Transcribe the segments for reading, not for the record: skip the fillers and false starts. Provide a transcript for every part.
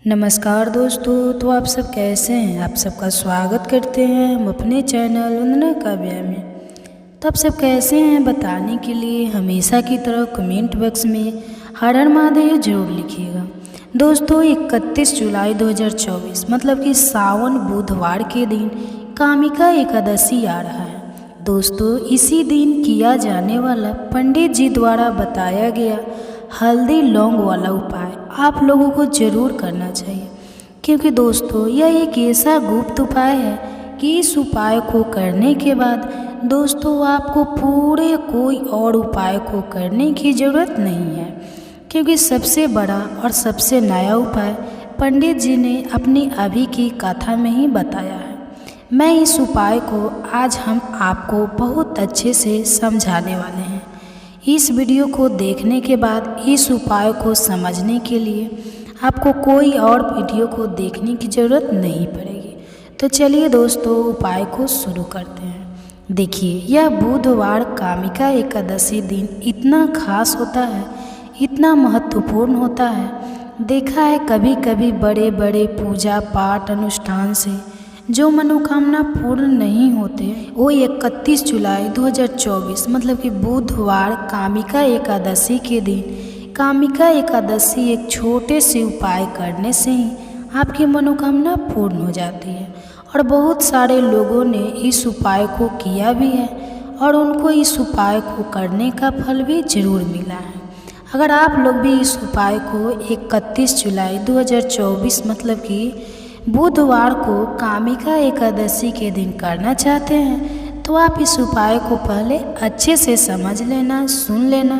नमस्कार दोस्तों, तो आप सब कैसे हैं। आप सबका स्वागत करते हैं हम अपने चैनल वंदना काव्या में। तो आप सब कैसे हैं बताने के लिए हमेशा की तरह कमेंट बॉक्स में हर हर महादेव जरूर लिखिएगा। दोस्तों 31 जुलाई 2024 मतलब कि सावन बुधवार के दिन कामिका एकादशी आ रहा है। दोस्तों इसी दिन किया जाने वाला पंडित जी द्वारा बताया गया हल्दी लौंग वाला उपाय आप लोगों को जरूर करना चाहिए, क्योंकि दोस्तों यह एक ऐसा गुप्त उपाय है कि इस उपाय को करने के बाद दोस्तों आपको पूरे कोई और उपाय को करने की ज़रूरत नहीं है, क्योंकि सबसे बड़ा और सबसे नया उपाय पंडित जी ने अपनी अभी की कथा में ही बताया है। मैं इस उपाय को आज हम आपको बहुत अच्छे से समझाने वाले हैं। इस वीडियो को देखने के बाद इस उपाय को समझने के लिए आपको कोई और वीडियो को देखने की ज़रूरत नहीं पड़ेगी। तो चलिए दोस्तों उपाय को शुरू करते हैं। देखिए यह बुधवार कामिका एकादशी दिन इतना खास होता है, इतना महत्वपूर्ण होता है। देखा है कभी कभी बड़े बड़े पूजा पाठ अनुष्ठान से जो मनोकामना पूर्ण नहीं होते वो 31 जुलाई 2024 मतलब कि बुधवार कामिका एकादशी के दिन कामिका एकादशी एक छोटे से उपाय करने से ही आपकी मनोकामना पूर्ण हो जाती है। और बहुत सारे लोगों ने इस उपाय को किया भी है और उनको इस उपाय को करने का फल भी जरूर मिला है। अगर आप लोग भी इस उपाय को 31 जुलाई 2024 मतलब कि बुधवार को कामिका एकादशी के दिन करना चाहते हैं तो आप इस उपाय को पहले अच्छे से समझ लेना, सुन लेना,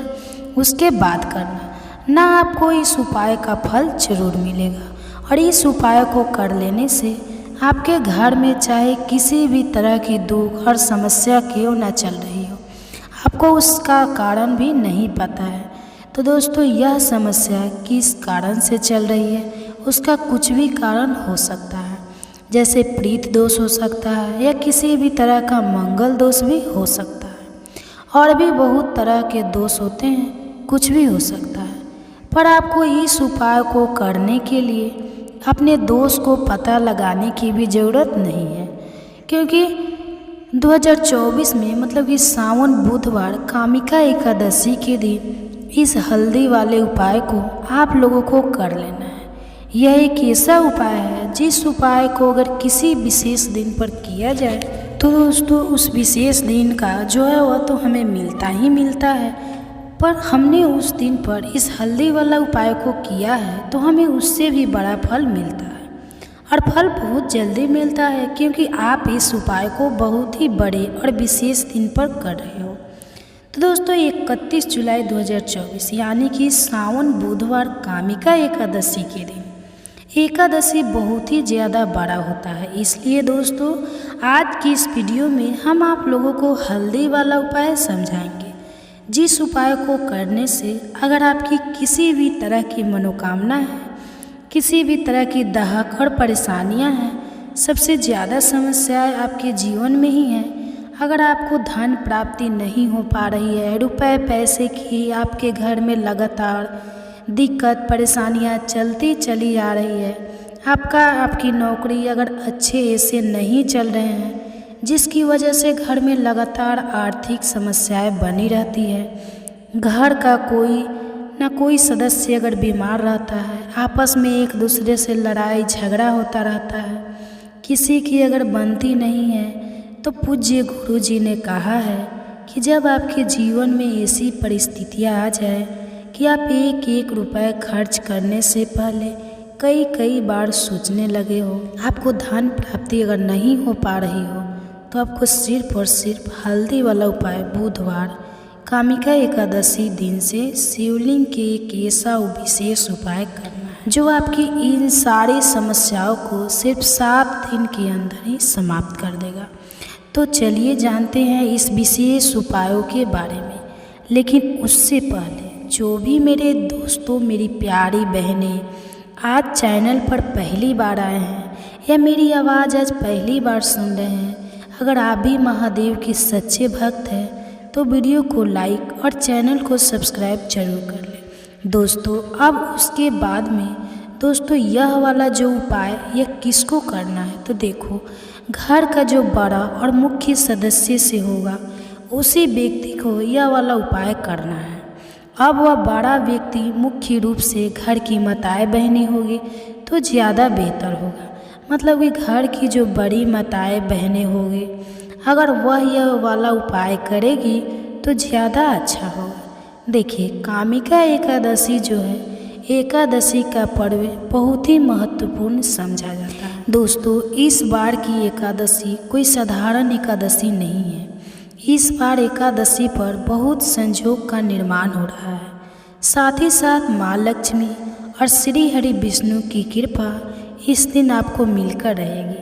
उसके बाद करना, ना आपको इस उपाय का फल जरूर मिलेगा। और इस उपाय को कर लेने से आपके घर में चाहे किसी भी तरह की दुख और समस्या क्यों ना चल रही हो, आपको उसका कारण भी नहीं पता है, तो दोस्तों यह समस्या किस कारण से चल रही है उसका कुछ भी कारण हो सकता है। जैसे प्रीत दोष हो सकता है या किसी भी तरह का मंगल दोष भी हो सकता है और भी बहुत तरह के दोष होते हैं, कुछ भी हो सकता है। पर आपको इस उपाय को करने के लिए अपने दोष को पता लगाने की भी ज़रूरत नहीं है, क्योंकि 2024 में मतलब कि सावन बुधवार कामिका एकादशी के दिन इस हल्दी वाले उपाय को आप लोगों को कर लेना है। यह एक ऐसा उपाय है जिस उपाय को अगर किसी विशेष दिन पर किया जाए तो दोस्तों उस विशेष दिन का जो है वह तो हमें मिलता ही मिलता है, पर हमने उस दिन पर इस हल्दी वाला उपाय को किया है तो हमें उससे भी बड़ा फल मिलता है और फल बहुत जल्दी मिलता है, क्योंकि आप इस उपाय को बहुत ही बड़े और विशेष दिन पर कर रहे हो। तो दोस्तों 31 जुलाई 2024 यानी कि सावन बुधवार कामिका एकादशी के दिन एकादशी बहुत ही ज़्यादा बड़ा होता है। इसलिए दोस्तों आज की इस वीडियो में हम आप लोगों को हल्दी वाला उपाय समझाएंगे, जिस उपाय को करने से अगर आपकी किसी भी तरह की मनोकामना है, किसी भी तरह की दहक और परेशानियां हैं, सबसे ज़्यादा समस्याएं आपके जीवन में ही हैं। अगर आपको धन प्राप्ति नहीं हो पा रही है, रुपए पैसे की आपके घर में लगातार दिक्कत परेशानियां चलती चली आ रही है, आपकी नौकरी अगर अच्छे ऐसे नहीं चल रहे हैं जिसकी वजह से घर में लगातार आर्थिक समस्याएं बनी रहती है, घर का कोई ना कोई सदस्य अगर बीमार रहता है, आपस में एक दूसरे से लड़ाई झगड़ा होता रहता है, किसी की अगर बनती नहीं है, तो पूज्य गुरु जी ने कहा है कि जब आपके जीवन में ऐसी परिस्थितियां आ जाए कि आप एक एक रुपए खर्च करने से पहले कई बार सोचने लगे हो, आपको धन प्राप्ति अगर नहीं हो पा रही हो, तो आपको सिर्फ और सिर्फ हल्दी वाला उपाय बुधवार कामिका एकादशी दिन से शिवलिंग के एक ऐसा विशेष उपाय करना है जो आपकी इन सारी समस्याओं को सिर्फ 7 दिन के अंदर ही समाप्त कर देगा। तो चलिए जानते हैं इस विशेष उपायों के बारे में। लेकिन उससे पहले जो भी मेरे दोस्तों, मेरी प्यारी बहनें आज चैनल पर पहली बार आए हैं या मेरी आवाज़ आज पहली बार सुन रहे हैं, अगर आप भी महादेव के सच्चे भक्त हैं तो वीडियो को लाइक और चैनल को सब्सक्राइब जरूर कर लें। दोस्तों अब उसके बाद में दोस्तों यह वाला जो उपाय यह किसको करना है, तो देखो घर का जो बड़ा और मुख्य सदस्य से होगा उसी व्यक्ति को यह वाला उपाय करना है। अब वह बड़ा व्यक्ति मुख्य रूप से घर की माताएं बहनें होगी तो ज़्यादा बेहतर होगा। मतलब कि घर की जो बड़ी माताएं बहनें होगी अगर वह यह वाला उपाय करेगी तो ज़्यादा अच्छा होगा। देखिए कामिका एकादशी जो है, एकादशी का पर्व बहुत ही महत्वपूर्ण समझा जाता है। दोस्तों इस बार की एकादशी कोई साधारण एकादशी नहीं है। इस बार एकादशी पर बहुत संयोग का निर्माण हो रहा है। साथ ही साथ माँ लक्ष्मी और श्री हरि विष्णु की कृपा इस दिन आपको मिलकर रहेगी।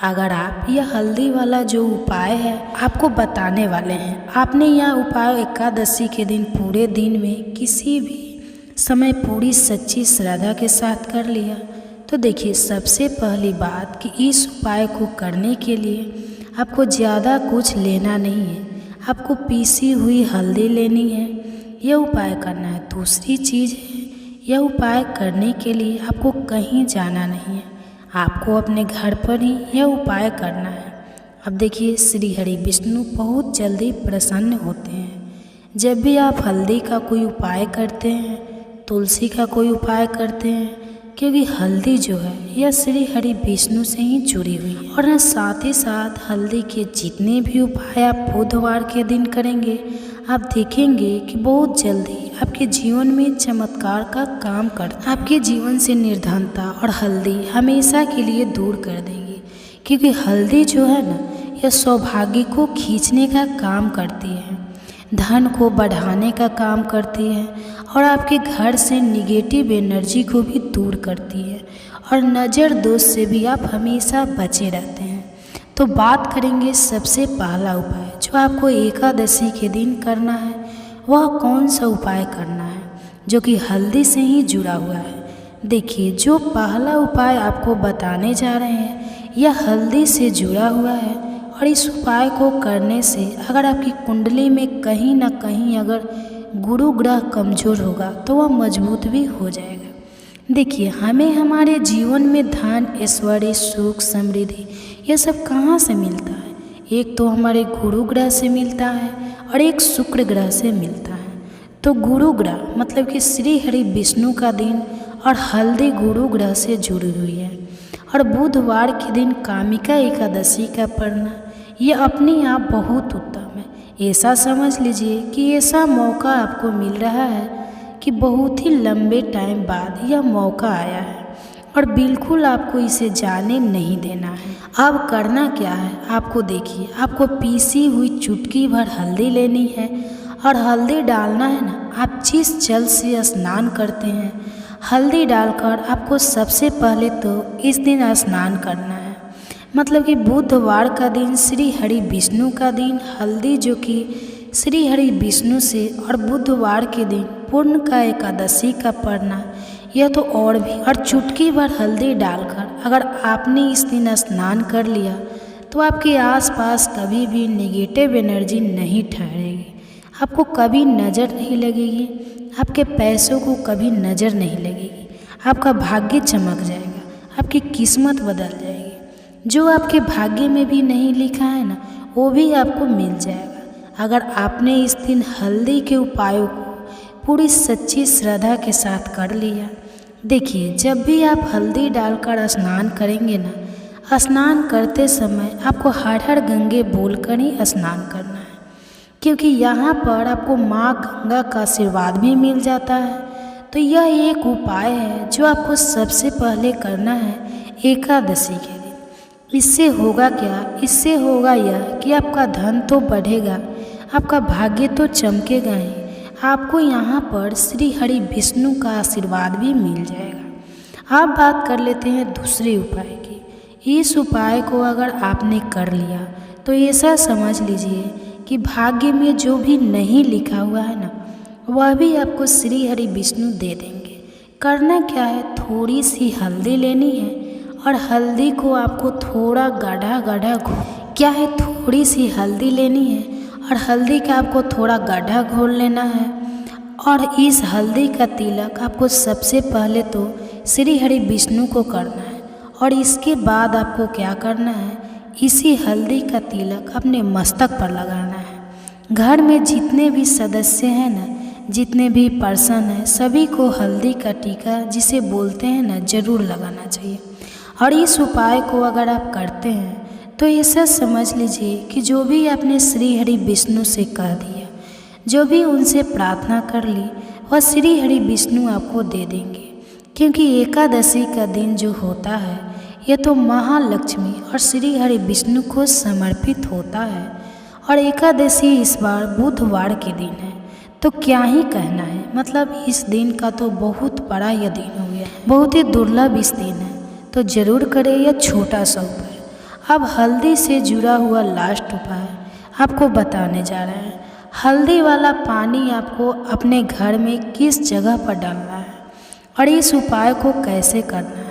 अगर आप यह हल्दी वाला जो उपाय है आपको बताने वाले हैं, आपने यह उपाय एकादशी के दिन पूरे दिन में किसी भी समय पूरी सच्ची श्रद्धा के साथ कर लिया तो देखिए सबसे पहली बात कि इस उपाय को करने के लिए आपको ज़्यादा कुछ लेना नहीं है, आपको पीसी हुई हल्दी लेनी है, यह उपाय करना है। दूसरी चीज़ है यह उपाय करने के लिए आपको कहीं जाना नहीं है, आपको अपने घर पर ही यह उपाय करना है। अब देखिए श्री हरि विष्णु बहुत जल्दी प्रसन्न होते हैं जब भी आप हल्दी का कोई उपाय करते हैं, तुलसी का कोई उपाय करते हैं, क्योंकि हल्दी जो है यह श्री हरि विष्णु से ही जुड़ी हुई है। और साथ ही साथ हल्दी के जितने भी उपाय आप बुधवार के दिन करेंगे आप देखेंगे कि बहुत जल्दी आपके जीवन में चमत्कार का काम करता है। आपके जीवन से निर्धनता और हल्दी हमेशा के लिए दूर कर देगी, क्योंकि हल्दी जो है ना यह सौभाग्य को खींचने का काम करती है, धन को बढ़ाने का काम करती है और आपके घर से निगेटिव एनर्जी को भी दूर करती है और नज़र दोष से भी आप हमेशा बचे रहते हैं। तो बात करेंगे सबसे पहला उपाय जो आपको एकादशी के दिन करना है, वह कौन सा उपाय करना है जो कि हल्दी से ही जुड़ा हुआ है। देखिए जो पहला उपाय आपको बताने जा रहे हैं यह हल्दी से जुड़ा हुआ है और इस उपाय को करने से अगर आपकी कुंडली में कहीं ना कहीं अगर गुरु ग्रह कमज़ोर होगा तो वह मजबूत भी हो जाएगा। देखिए हमें हमारे जीवन में धन, ऐश्वर्य, सुख, समृद्धि यह सब कहाँ से मिलता है? एक तो हमारे गुरु ग्रह से मिलता है और एक शुक्र ग्रह से मिलता है। तो गुरु ग्रह मतलब कि श्री हरि विष्णु का दिन और हल्दी गुरु ग्रह से जुड़ी हुई है। और बुधवार के दिन कामिका एकादशी का पढ़ना यह अपने आप बहुत उत्तम है। ऐसा समझ लीजिए कि ऐसा मौका आपको मिल रहा है कि बहुत ही लंबे टाइम बाद यह मौका आया है और बिल्कुल आपको इसे जाने नहीं देना है। अब करना क्या है आपको देखिए, आपको पीसी हुई चुटकी भर हल्दी लेनी है और हल्दी डालना है ना, आप जिस जल से स्नान करते हैं हल्दी डालकर आपको सबसे पहले तो इस दिन स्नान करना है। मतलब कि बुधवार का दिन श्री हरि विष्णु का दिन, हल्दी जो कि श्री हरि विष्णु से, और बुधवार के दिन पूर्ण का एकादशी का पढ़ना यह तो और भी। और चुटकी भर हल्दी डालकर अगर आपने इस दिन स्नान कर लिया तो आपके आसपास कभी भी नेगेटिव एनर्जी नहीं ठहरेगी, आपको कभी नज़र नहीं लगेगी, आपके पैसों को कभी नज़र नहीं लगेगी, आपका भाग्य चमक जाएगा, आपकी किस्मत बदल जाएगी। जो आपके भाग्य में भी नहीं लिखा है ना वो भी आपको मिल जाएगा अगर आपने इस दिन हल्दी के उपायों को पूरी सच्ची श्रद्धा के साथ कर लिया। देखिए जब भी आप हल्दी डालकर स्नान करेंगे ना, स्नान करते समय आपको हर हर गंगे बोलकर ही स्नान करना है, क्योंकि यहाँ पर आपको माँ गंगा का आशीर्वाद भी मिल जाता है। तो यह एक उपाय है जो आपको सबसे पहले करना है एकादशी के दिन। इससे होगा क्या? इससे होगा यह कि आपका धन तो बढ़ेगा, आपका भाग्य तो चमकेगा ही, आपको यहाँ पर श्री हरि विष्णु का आशीर्वाद भी मिल जाएगा। अब बात कर लेते हैं दूसरे उपाय की। इस उपाय को अगर आपने कर लिया तो ऐसा समझ लीजिए कि भाग्य में जो भी नहीं लिखा हुआ है ना वह भी आपको श्री हरि विष्णु दे देंगे। करना क्या है, थोड़ी सी हल्दी लेनी है और हल्दी को आपको थोड़ा गाढ़ा क्या है, थोड़ी सी हल्दी लेनी है और हल्दी का आपको थोड़ा गाढ़ा घोल लेना है। और इस हल्दी का तिलक आपको सबसे पहले तो श्री हरि विष्णु को करना है। और इसके बाद आपको क्या करना है, इसी हल्दी का तिलक अपने मस्तक पर लगाना है। घर में जितने भी सदस्य हैं ना, जितने भी पर्सन हैं, सभी को हल्दी का टीका जिसे बोलते हैं ना, ज़रूर लगाना चाहिए। और इस उपाय को अगर आप करते हैं तो ऐसा समझ लीजिए कि जो भी आपने श्री हरि विष्णु से कह दिया, जो भी उनसे प्रार्थना कर ली, वह श्री हरि विष्णु आपको दे देंगे। क्योंकि एकादशी का दिन जो होता है यह तो महालक्ष्मी और श्री हरि विष्णु को समर्पित होता है। और एकादशी इस बार बुधवार के दिन है, तो क्या ही कहना है। मतलब इस दिन का तो बहुत बड़ा यह दिन हो गया, बहुत ही दुर्लभ इस दिन है, तो ज़रूर करें यह छोटा सा उपाय। अब हल्दी से जुड़ा हुआ लास्ट उपाय आपको बताने जा रहे हैं। हल्दी वाला पानी आपको अपने घर में किस जगह पर डालना है और इस उपाय को कैसे करना है।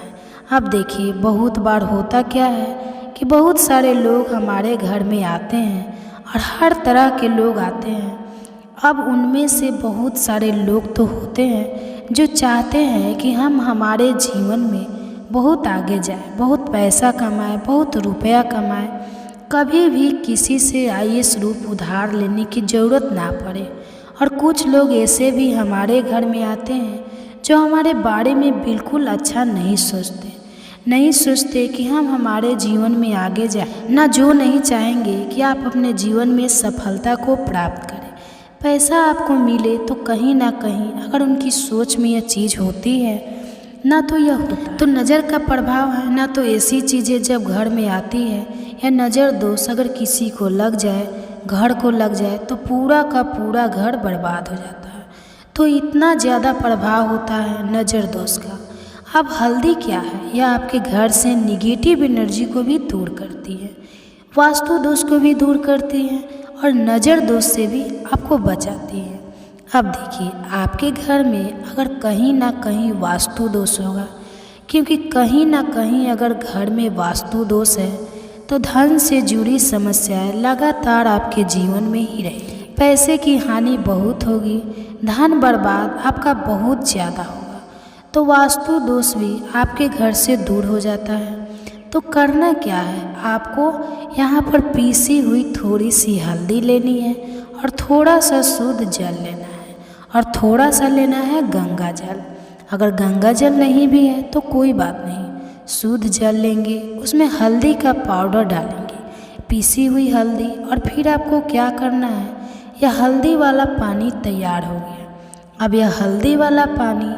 अब देखिए, बहुत बार होता क्या है कि बहुत सारे लोग हमारे घर में आते हैं और हर तरह के लोग आते हैं। अब उनमें से बहुत सारे लोग तो होते हैं जो चाहते हैं कि हम हमारे जीवन में बहुत आगे जाए, बहुत पैसा कमाए, बहुत रुपया कमाए, कभी भी किसी से आईएएस रूप उधार लेने की ज़रूरत ना पड़े। और कुछ लोग ऐसे भी हमारे घर में आते हैं जो हमारे बारे में बिल्कुल अच्छा नहीं सोचते कि हम हमारे जीवन में आगे जाए, ना जो नहीं चाहेंगे कि आप अपने जीवन में सफलता को प्राप्त करें, पैसा आपको मिले। तो कहीं ना कहीं अगर उनकी सोच में यह चीज़ होती है ना, तो यह होता तो नज़र का प्रभाव है ना। तो ऐसी चीज़ें जब घर में आती है या नज़र दोष अगर किसी को लग जाए, घर को लग जाए, तो पूरा का पूरा घर बर्बाद हो जाता है। तो इतना ज़्यादा प्रभाव होता है नज़र दोष का। अब हल्दी क्या है, यह आपके घर से निगेटिव एनर्जी को भी दूर करती है, वास्तु दोष को भी दूर करती है और नज़र दोष से भी आपको बचाती है। अब देखिए, आपके घर में अगर कहीं ना कहीं वास्तु दोष होगा, क्योंकि कहीं ना कहीं अगर घर में वास्तु दोष है तो धन से जुड़ी समस्याएं लगातार आपके जीवन में ही रहेगी। पैसे की हानि बहुत होगी, धन बर्बाद आपका बहुत ज़्यादा होगा। तो वास्तु दोष भी आपके घर से दूर हो जाता है। तो करना क्या है, आपको यहाँ पर पीसी हुई थोड़ी सी हल्दी लेनी है और थोड़ा सा शुद्ध जल लेना है और थोड़ा सा लेना है गंगा जल। अगर गंगा जल नहीं भी है तो कोई बात नहीं, शुद्ध जल लेंगे, उसमें हल्दी का पाउडर डालेंगे, पीसी हुई हल्दी। और फिर आपको क्या करना है, यह हल्दी वाला पानी तैयार हो गया। अब यह हल्दी वाला पानी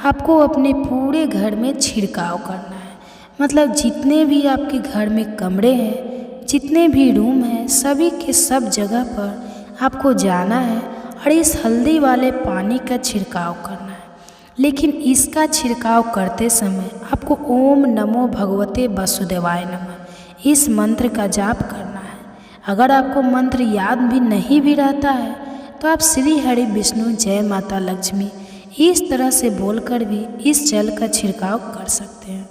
आपको अपने पूरे घर में छिड़काव करना है। मतलब जितने भी आपके घर में कमरे हैं, जितने भी रूम हैं, सभी के सब जगह पर आपको जाना है और इस हल्दी वाले पानी का छिड़काव करना है। लेकिन इसका छिड़काव करते समय आपको ओम नमो भगवते वासुदेवाय नमः इस मंत्र का जाप करना है। अगर आपको मंत्र याद भी नहीं भी रहता है तो आप श्री हरि विष्णु जय माता लक्ष्मी इस तरह से बोलकर भी इस जल का छिड़काव कर सकते हैं।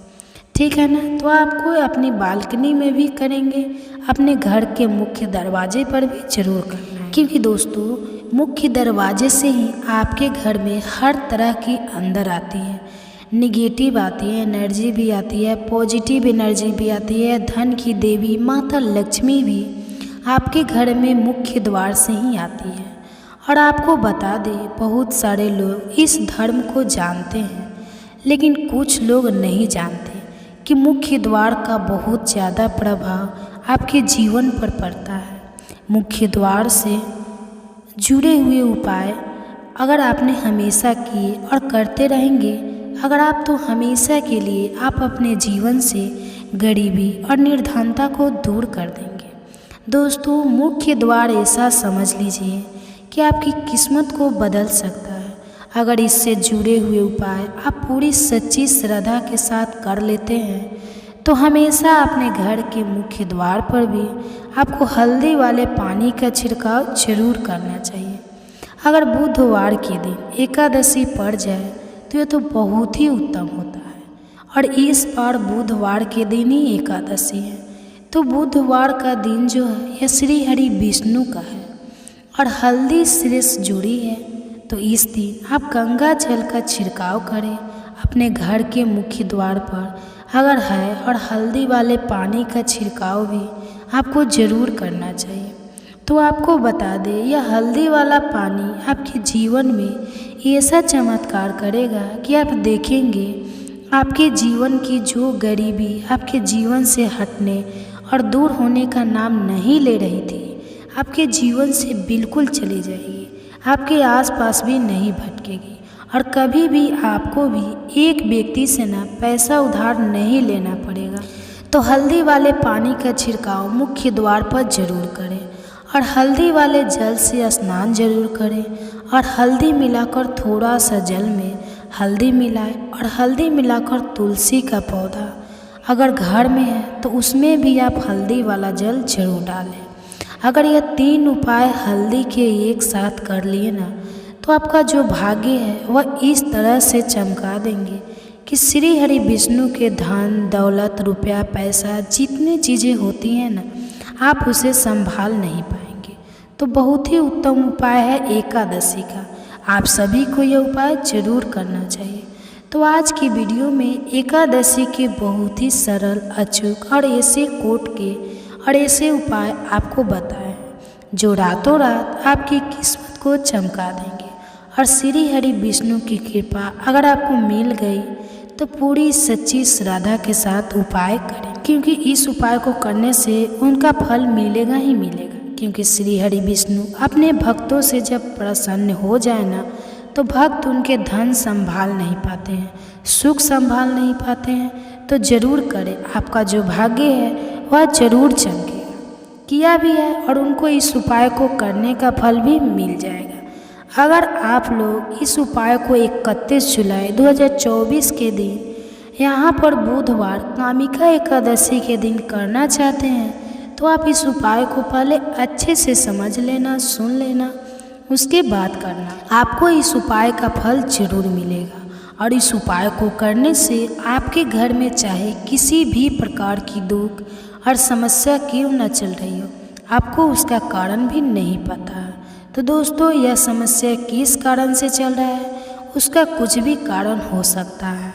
ठीक है ना। तो आपको अपनी बालकनी में भी करेंगे, अपने घर के मुख्य दरवाजे पर भी जरूर करना है, क्योंकि दोस्तों मुख्य दरवाजे से ही आपके घर में हर तरह की अंदर आती है, निगेटिव आती है एनर्जी भी आती है, पॉजिटिव एनर्जी भी आती है। धन की देवी माता लक्ष्मी भी आपके घर में मुख्य द्वार से ही आती है। और आपको बता दें, बहुत सारे लोग इस धर्म को जानते हैं, लेकिन कुछ लोग नहीं जानते कि मुख्य द्वार का बहुत ज़्यादा प्रभाव आपके जीवन पर पड़ता है। मुख्य द्वार से जुड़े हुए उपाय अगर आपने हमेशा किए और करते रहेंगे, अगर आप तो हमेशा के लिए आप अपने जीवन से गरीबी और निर्धनता को दूर कर देंगे। दोस्तों मुख्य द्वार ऐसा समझ लीजिए कि आपकी किस्मत को बदल सकता है। अगर इससे जुड़े हुए उपाय आप पूरी सच्ची श्रद्धा के साथ कर लेते हैं तो हमेशा अपने घर के मुख्य द्वार पर भी आपको हल्दी वाले पानी का छिड़काव जरूर करना चाहिए। अगर बुधवार के दिन एकादशी पड़ जाए तो यह तो बहुत ही उत्तम होता है। और इस बार बुधवार के दिन ही एकादशी है, तो बुधवार का दिन जो है यह श्री हरि विष्णु का है और हल्दी से जुड़ी है। तो इस दिन आप गंगा जल का छिड़काव करें अपने घर के मुख्य द्वार पर अगर है और हल्दी वाले पानी का छिड़काव भी आपको ज़रूर करना चाहिए। तो आपको बता दें, यह हल्दी वाला पानी आपके जीवन में ऐसा चमत्कार करेगा कि आप देखेंगे आपके जीवन की जो गरीबी आपके जीवन से हटने और दूर होने का नाम नहीं ले रही थी, आपके जीवन से बिल्कुल चली जाएगी, आपके आसपास भी नहीं भटकेगी और कभी भी आपको भी एक व्यक्ति से ना पैसा उधार नहीं लेना पड़ेगा। तो हल्दी वाले पानी का छिड़काव मुख्य द्वार पर जरूर करें और हल्दी वाले जल से स्नान जरूर करें और हल्दी मिलाकर थोड़ा सा जल में हल्दी मिलाएं और हल्दी मिलाकर तुलसी का पौधा अगर घर में है तो उसमें भी आप हल्दी वाला जल जरूर डालें। अगर यह 3 उपाय हल्दी के एक साथ कर लिए ना तो आपका जो भाग्य है वह इस तरह से चमका देंगे कि श्री हरि विष्णु के धन दौलत रुपया पैसा जितनी चीज़ें होती हैं ना आप उसे संभाल नहीं पाएंगे। तो बहुत ही उत्तम उपाय है एकादशी का, आप सभी को यह उपाय जरूर करना चाहिए। तो आज की वीडियो में एकादशी के बहुत ही सरल अचूक और ऐसे कोट के और ऐसे उपाय आपको बताए जो रातों रात आपकी किस्मत को चमका देंगे। और श्री हरि विष्णु की कृपा अगर आपको मिल गई तो पूरी सच्ची श्रद्धा के साथ उपाय करें, क्योंकि इस उपाय को करने से उनका फल मिलेगा ही मिलेगा। क्योंकि श्री हरि विष्णु अपने भक्तों से जब प्रसन्न हो जाए ना तो भक्त उनके धन संभाल नहीं पाते हैं, सुख संभाल नहीं पाते हैं। तो जरूर करें, आपका जो भाग्य है वह जरूर चमकेगा। किया भी है और उनको इस उपाय को करने का फल भी मिल जाएगा। अगर आप लोग इस उपाय को 31 जुलाई 2024 के दिन यहाँ पर बुधवार कामिका एकादशी के दिन करना चाहते हैं तो आप इस उपाय को पहले अच्छे से समझ लेना, सुन लेना, उसके बाद करना। आपको इस उपाय का फल जरूर मिलेगा और इस उपाय को करने से आपके घर में चाहे किसी भी प्रकार की दुख और समस्या क्यों न चल रही हो, आपको उसका कारण भी नहीं पता है। तो दोस्तों, यह समस्या किस कारण से चल रहा है उसका कुछ भी कारण हो सकता है।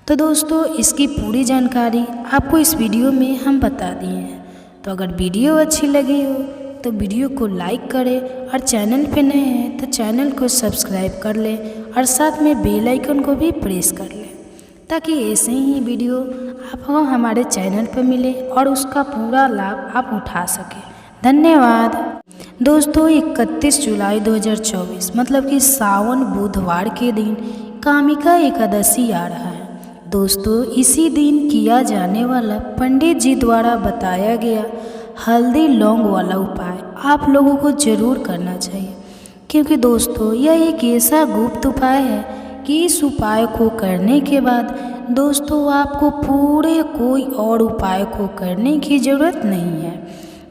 तो दोस्तों, इसकी पूरी जानकारी आपको इस वीडियो में हम बता दिए हैं। तो अगर वीडियो अच्छी लगी हो तो वीडियो को लाइक करें और चैनल पे नए हैं तो चैनल को सब्सक्राइब कर लें और साथ में बेल आइकन को भी प्रेस कर लें ताकि ऐसे ही वीडियो आपको हमारे चैनल पर मिले और उसका पूरा लाभ आप उठा सकें। धन्यवाद। दोस्तों, 31 जुलाई 2024 मतलब कि सावन बुधवार के दिन कामिका एकादशी आ रहा है। दोस्तों, इसी दिन किया जाने वाला पंडित जी द्वारा बताया गया हल्दी लौंग वाला उपाय आप लोगों को जरूर करना चाहिए, क्योंकि दोस्तों यह एक ऐसा गुप्त उपाय है कि इस उपाय को करने के बाद दोस्तों आपको पूरे कोई और उपाय को करने की ज़रूरत नहीं है,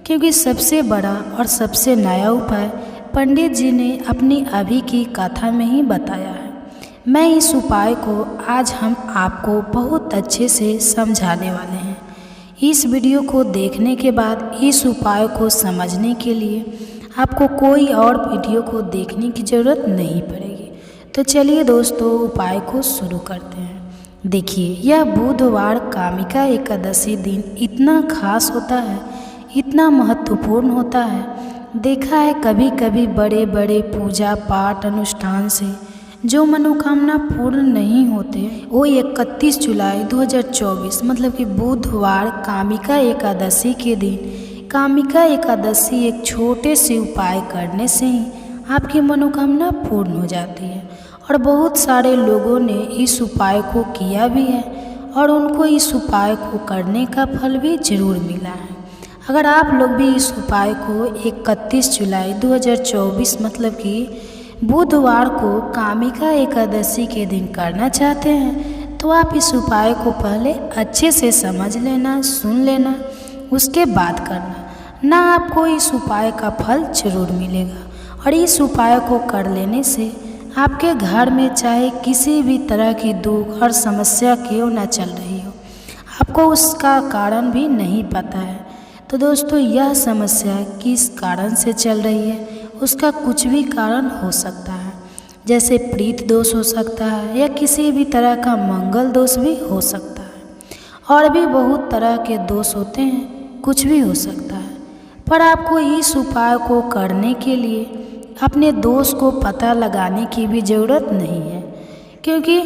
क्योंकि सबसे बड़ा और सबसे नया उपाय पंडित जी ने अपनी अभी की कथा में ही बताया है। मैं इस उपाय को आज हम आपको बहुत अच्छे से समझाने वाले हैं। इस वीडियो को देखने के बाद इस उपाय को समझने के लिए आपको कोई और वीडियो को देखने की ज़रूरत नहीं पड़ेगी। तो चलिए दोस्तों, उपाय को शुरू करते हैं। देखिए, यह बुधवार कामिका एकादशी दिन इतना खास होता है, इतना महत्वपूर्ण होता है। देखा है कभी कभी बड़े बड़े पूजा पाठ अनुष्ठान से जो मनोकामना पूर्ण नहीं होते वो 31 जुलाई 2024 मतलब कि बुधवार कामिका एकादशी के दिन कामिका एकादशी एक छोटे से उपाय करने से ही आपकी मनोकामना पूर्ण हो जाती है। और बहुत सारे लोगों ने इस उपाय को किया भी है और उनको इस उपाय को करने का फल भी जरूर मिला है। अगर आप लोग भी इस उपाय को 31 जुलाई 2024 मतलब कि बुधवार को कामिका एकादशी के दिन करना चाहते हैं तो आप इस उपाय को पहले अच्छे से समझ लेना, सुन लेना, उसके बाद करना। ना आपको इस उपाय का फल जरूर मिलेगा और इस उपाय को कर लेने से आपके घर में चाहे किसी भी तरह की दुख और समस्या क्यों ना चल रही हो, आपको उसका कारण भी नहीं पता है। तो दोस्तों, यह समस्या किस कारण से चल रही है उसका कुछ भी कारण हो सकता है। जैसे प्रीत दोष हो सकता है या किसी भी तरह का मंगल दोष भी हो सकता है। और भी बहुत तरह के दोष होते हैं, कुछ भी हो सकता है। पर आपको इस उपाय को करने के लिए अपने दोष को पता लगाने की भी ज़रूरत नहीं है, क्योंकि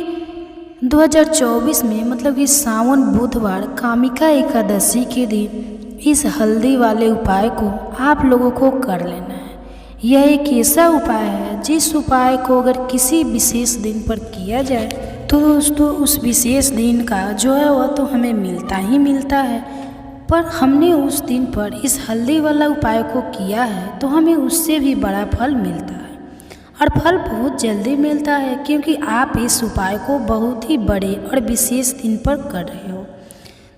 2024 में मतलब कि सावन बुधवार कामिका एकादशी के दिन इस हल्दी वाले उपाय को आप लोगों को कर लेना है। यह एक ऐसा उपाय है जिस उपाय को अगर किसी विशेष दिन पर किया जाए तो दोस्तों उस विशेष दिन का जो है वह तो हमें मिलता ही मिलता है, पर हमने उस दिन पर इस हल्दी वाला उपाय को किया है तो हमें उससे भी बड़ा फल मिलता है। और फल बहुत जल्दी मिलता है, क्योंकि आप इस उपाय को बहुत ही बड़े और विशेष दिन पर कर रहे हो।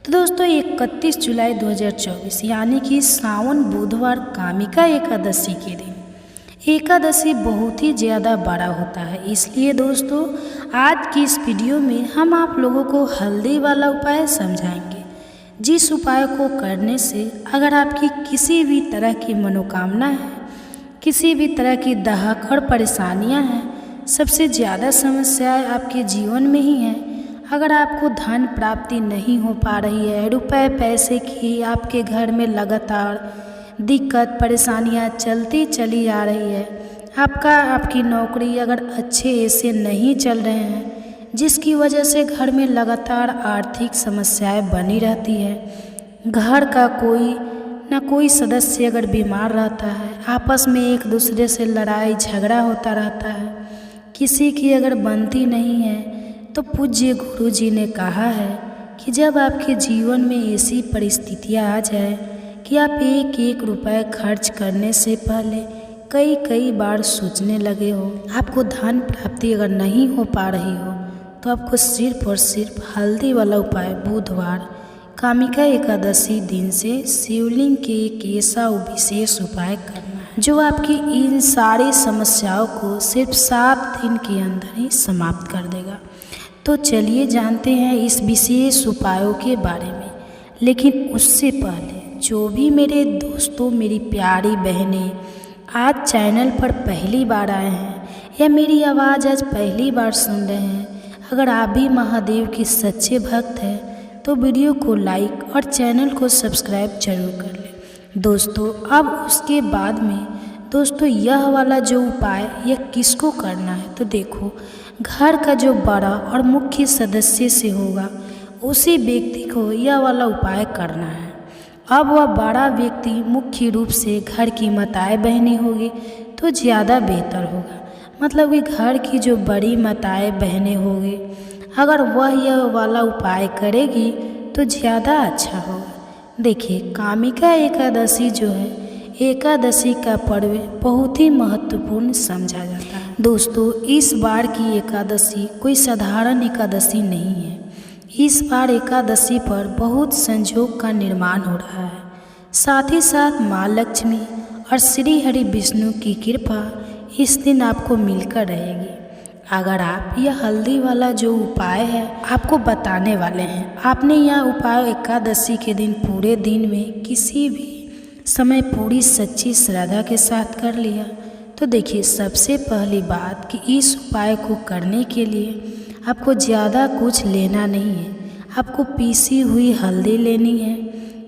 तो दोस्तों 31 जुलाई 2024 यानी कि सावन बुधवार कामिका एकादशी के दिन एकादशी बहुत ही ज़्यादा बड़ा होता है। इसलिए दोस्तों आज की इस वीडियो में हम आप लोगों को हल्दी वाला उपाय समझाएंगे, जिस उपाय को करने से अगर आपकी किसी भी तरह की मनोकामना है, किसी भी तरह की दाहक और परेशानियां हैं, सबसे ज़्यादा समस्याएं आपके जीवन में ही हैं। अगर आपको धन प्राप्ति नहीं हो पा रही है, रुपए पैसे की आपके घर में लगातार दिक्कत परेशानियां चलती चली आ रही है, आपकी नौकरी अगर अच्छे ऐसे नहीं चल रहे हैं, जिसकी वजह से घर में लगातार आर्थिक समस्याएं बनी रहती है, घर का कोई सदस्य अगर बीमार रहता है, आपस में एक दूसरे से लड़ाई झगड़ा होता रहता है, किसी की अगर बनती नहीं है, तो पूज्य गुरु जी ने कहा है कि जब आपके जीवन में ऐसी परिस्थितियां आ जाए कि आप एक एक रुपए खर्च करने से पहले कई बार सोचने लगे हो, आपको धन प्राप्ति अगर नहीं हो पा रही हो, तो आपको सिर्फ और सिर्फ हल्दी वाला उपाय बुधवार कामिका एकादशी दिन से शिवलिंग के एक ऐसा विशेष उपाय करना है जो आपकी इन सारी समस्याओं को सिर्फ 7 दिन के अंदर ही समाप्त कर देगा। तो चलिए जानते हैं इस विशेष उपायों के बारे में। लेकिन उससे पहले जो भी मेरे दोस्तों, मेरी प्यारी बहनें आज चैनल पर पहली बार आए हैं या मेरी आवाज़ आज पहली बार सुन रहे हैं, अगर आप भी महादेव के सच्चे भक्त हैं तो वीडियो को लाइक और चैनल को सब्सक्राइब जरूर कर लें। दोस्तों अब उसके बाद में दोस्तों यह वाला जो उपाय यह किसको करना है, तो देखो घर का जो बड़ा और मुख्य सदस्य से होगा उसी व्यक्ति को यह वाला उपाय करना है। अब वह बड़ा व्यक्ति मुख्य रूप से घर की माताएं बहनें होगी तो ज़्यादा बेहतर होगा, मतलब कि घर की जो बड़ी माताएं बहनें होगी अगर वह यह वाला उपाय करेगी तो ज़्यादा अच्छा होगा। देखिए कामिका एकादशी जो है, एकादशी का पर्व बहुत ही महत्वपूर्ण समझा जाता है। दोस्तों इस बार की एकादशी कोई साधारण एकादशी नहीं है। इस बार एकादशी पर बहुत संयोग का निर्माण हो रहा है। साथ ही साथ माँ लक्ष्मी और श्री हरि विष्णु की कृपा इस दिन आपको मिलकर रहेगी। अगर आप यह हल्दी वाला जो उपाय है आपको बताने वाले हैं, आपने यह उपाय एकादशी के दिन पूरे दिन में किसी भी समय पूरी सच्ची श्रद्धा के साथ कर लिया, तो देखिए सबसे पहली बात कि इस उपाय को करने के लिए आपको ज़्यादा कुछ लेना नहीं है, आपको पीसी हुई हल्दी लेनी है,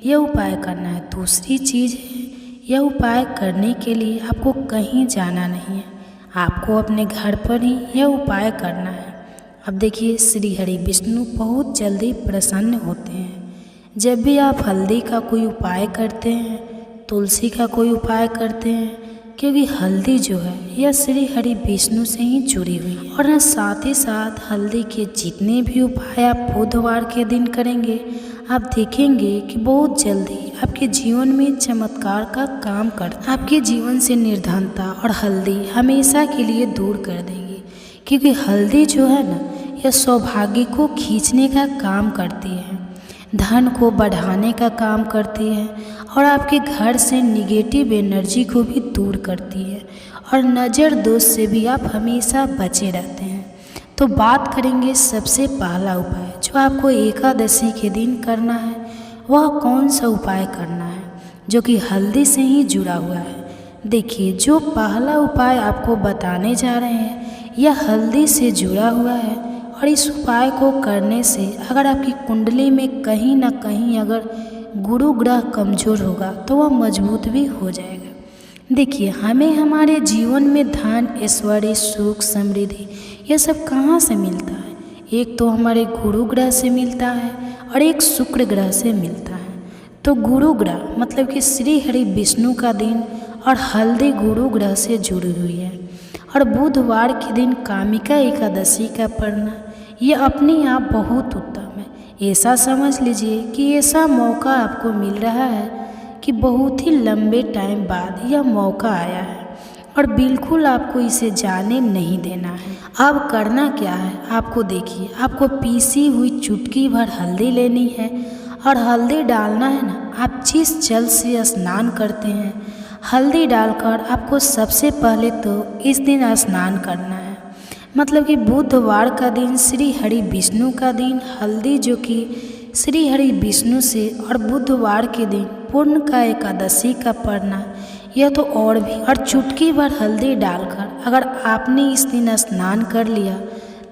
यह उपाय करना है। दूसरी चीज़ है यह उपाय करने के लिए आपको कहीं जाना नहीं है, आपको अपने घर पर ही यह उपाय करना है। अब देखिए श्री हरि विष्णु बहुत जल्दी प्रसन्न होते हैं जब भी आप हल्दी का कोई उपाय करते हैं, तुलसी का कोई उपाय करते हैं, क्योंकि हल्दी जो है यह श्री हरि विष्णु से ही जुड़ी हुई है। और साथ ही साथ हल्दी के जितने भी उपाय आप बुधवार के दिन करेंगे, आप देखेंगे कि बहुत जल्दी आपके जीवन में चमत्कार का काम करता है। आपके जीवन से निर्धनता और हल्दी हमेशा के लिए दूर कर देगी, क्योंकि हल्दी जो है ना यह सौभाग्य को खींचने का काम करती है, धन को बढ़ाने का काम करती है और आपके घर से निगेटिव एनर्जी को भी दूर करती है और नज़र दोष से भी आप हमेशा बचे रहते हैं। तो बात करेंगे सबसे पहला उपाय जो आपको एकादशी के दिन करना है, वह कौन सा उपाय करना है जो कि हल्दी से ही जुड़ा हुआ है। देखिए जो पहला उपाय आपको बताने जा रहे हैं यह हल्दी से जुड़ा हुआ है और इस उपाय को करने से अगर आपकी कुंडली में कहीं ना कहीं अगर गुरु ग्रह कमज़ोर होगा तो वह मजबूत भी हो जाएगा। देखिए, हमें हमारे जीवन में धन, ऐश्वर्य, सुख, समृद्धि यह सब कहाँ से मिलता है? एक तो हमारे गुरु ग्रह से मिलता है और एक शुक्र ग्रह से मिलता है। तो गुरु ग्रह मतलब कि श्री हरि विष्णु का दिन और हल्दी गुरु ग्रह से जुड़ी हुई है। और बुधवार के दिन कामिका एकादशी का पढ़ना यह अपने आप बहुत उत्तम है। ऐसा समझ लीजिए कि ऐसा मौका आपको मिल रहा है कि बहुत ही लंबे टाइम बाद यह मौका आया है और बिल्कुल आपको इसे जाने नहीं देना है। अब करना क्या है आपको देखिए, आपको पीसी हुई चुटकी भर हल्दी लेनी है और हल्दी डालना है ना, आप जिस जल से स्नान करते हैं हल्दी डालकर आपको सबसे पहले तो इस दिन स्नान करना है। मतलब कि बुधवार का दिन श्री हरि विष्णु का दिन, हल्दी जो कि श्री हरि विष्णु से, और बुधवार के दिन पूर्ण का एकादशी का पढ़ना यह तो और भी। और चुटकी भर हल्दी डालकर अगर आपने इस दिन स्नान कर लिया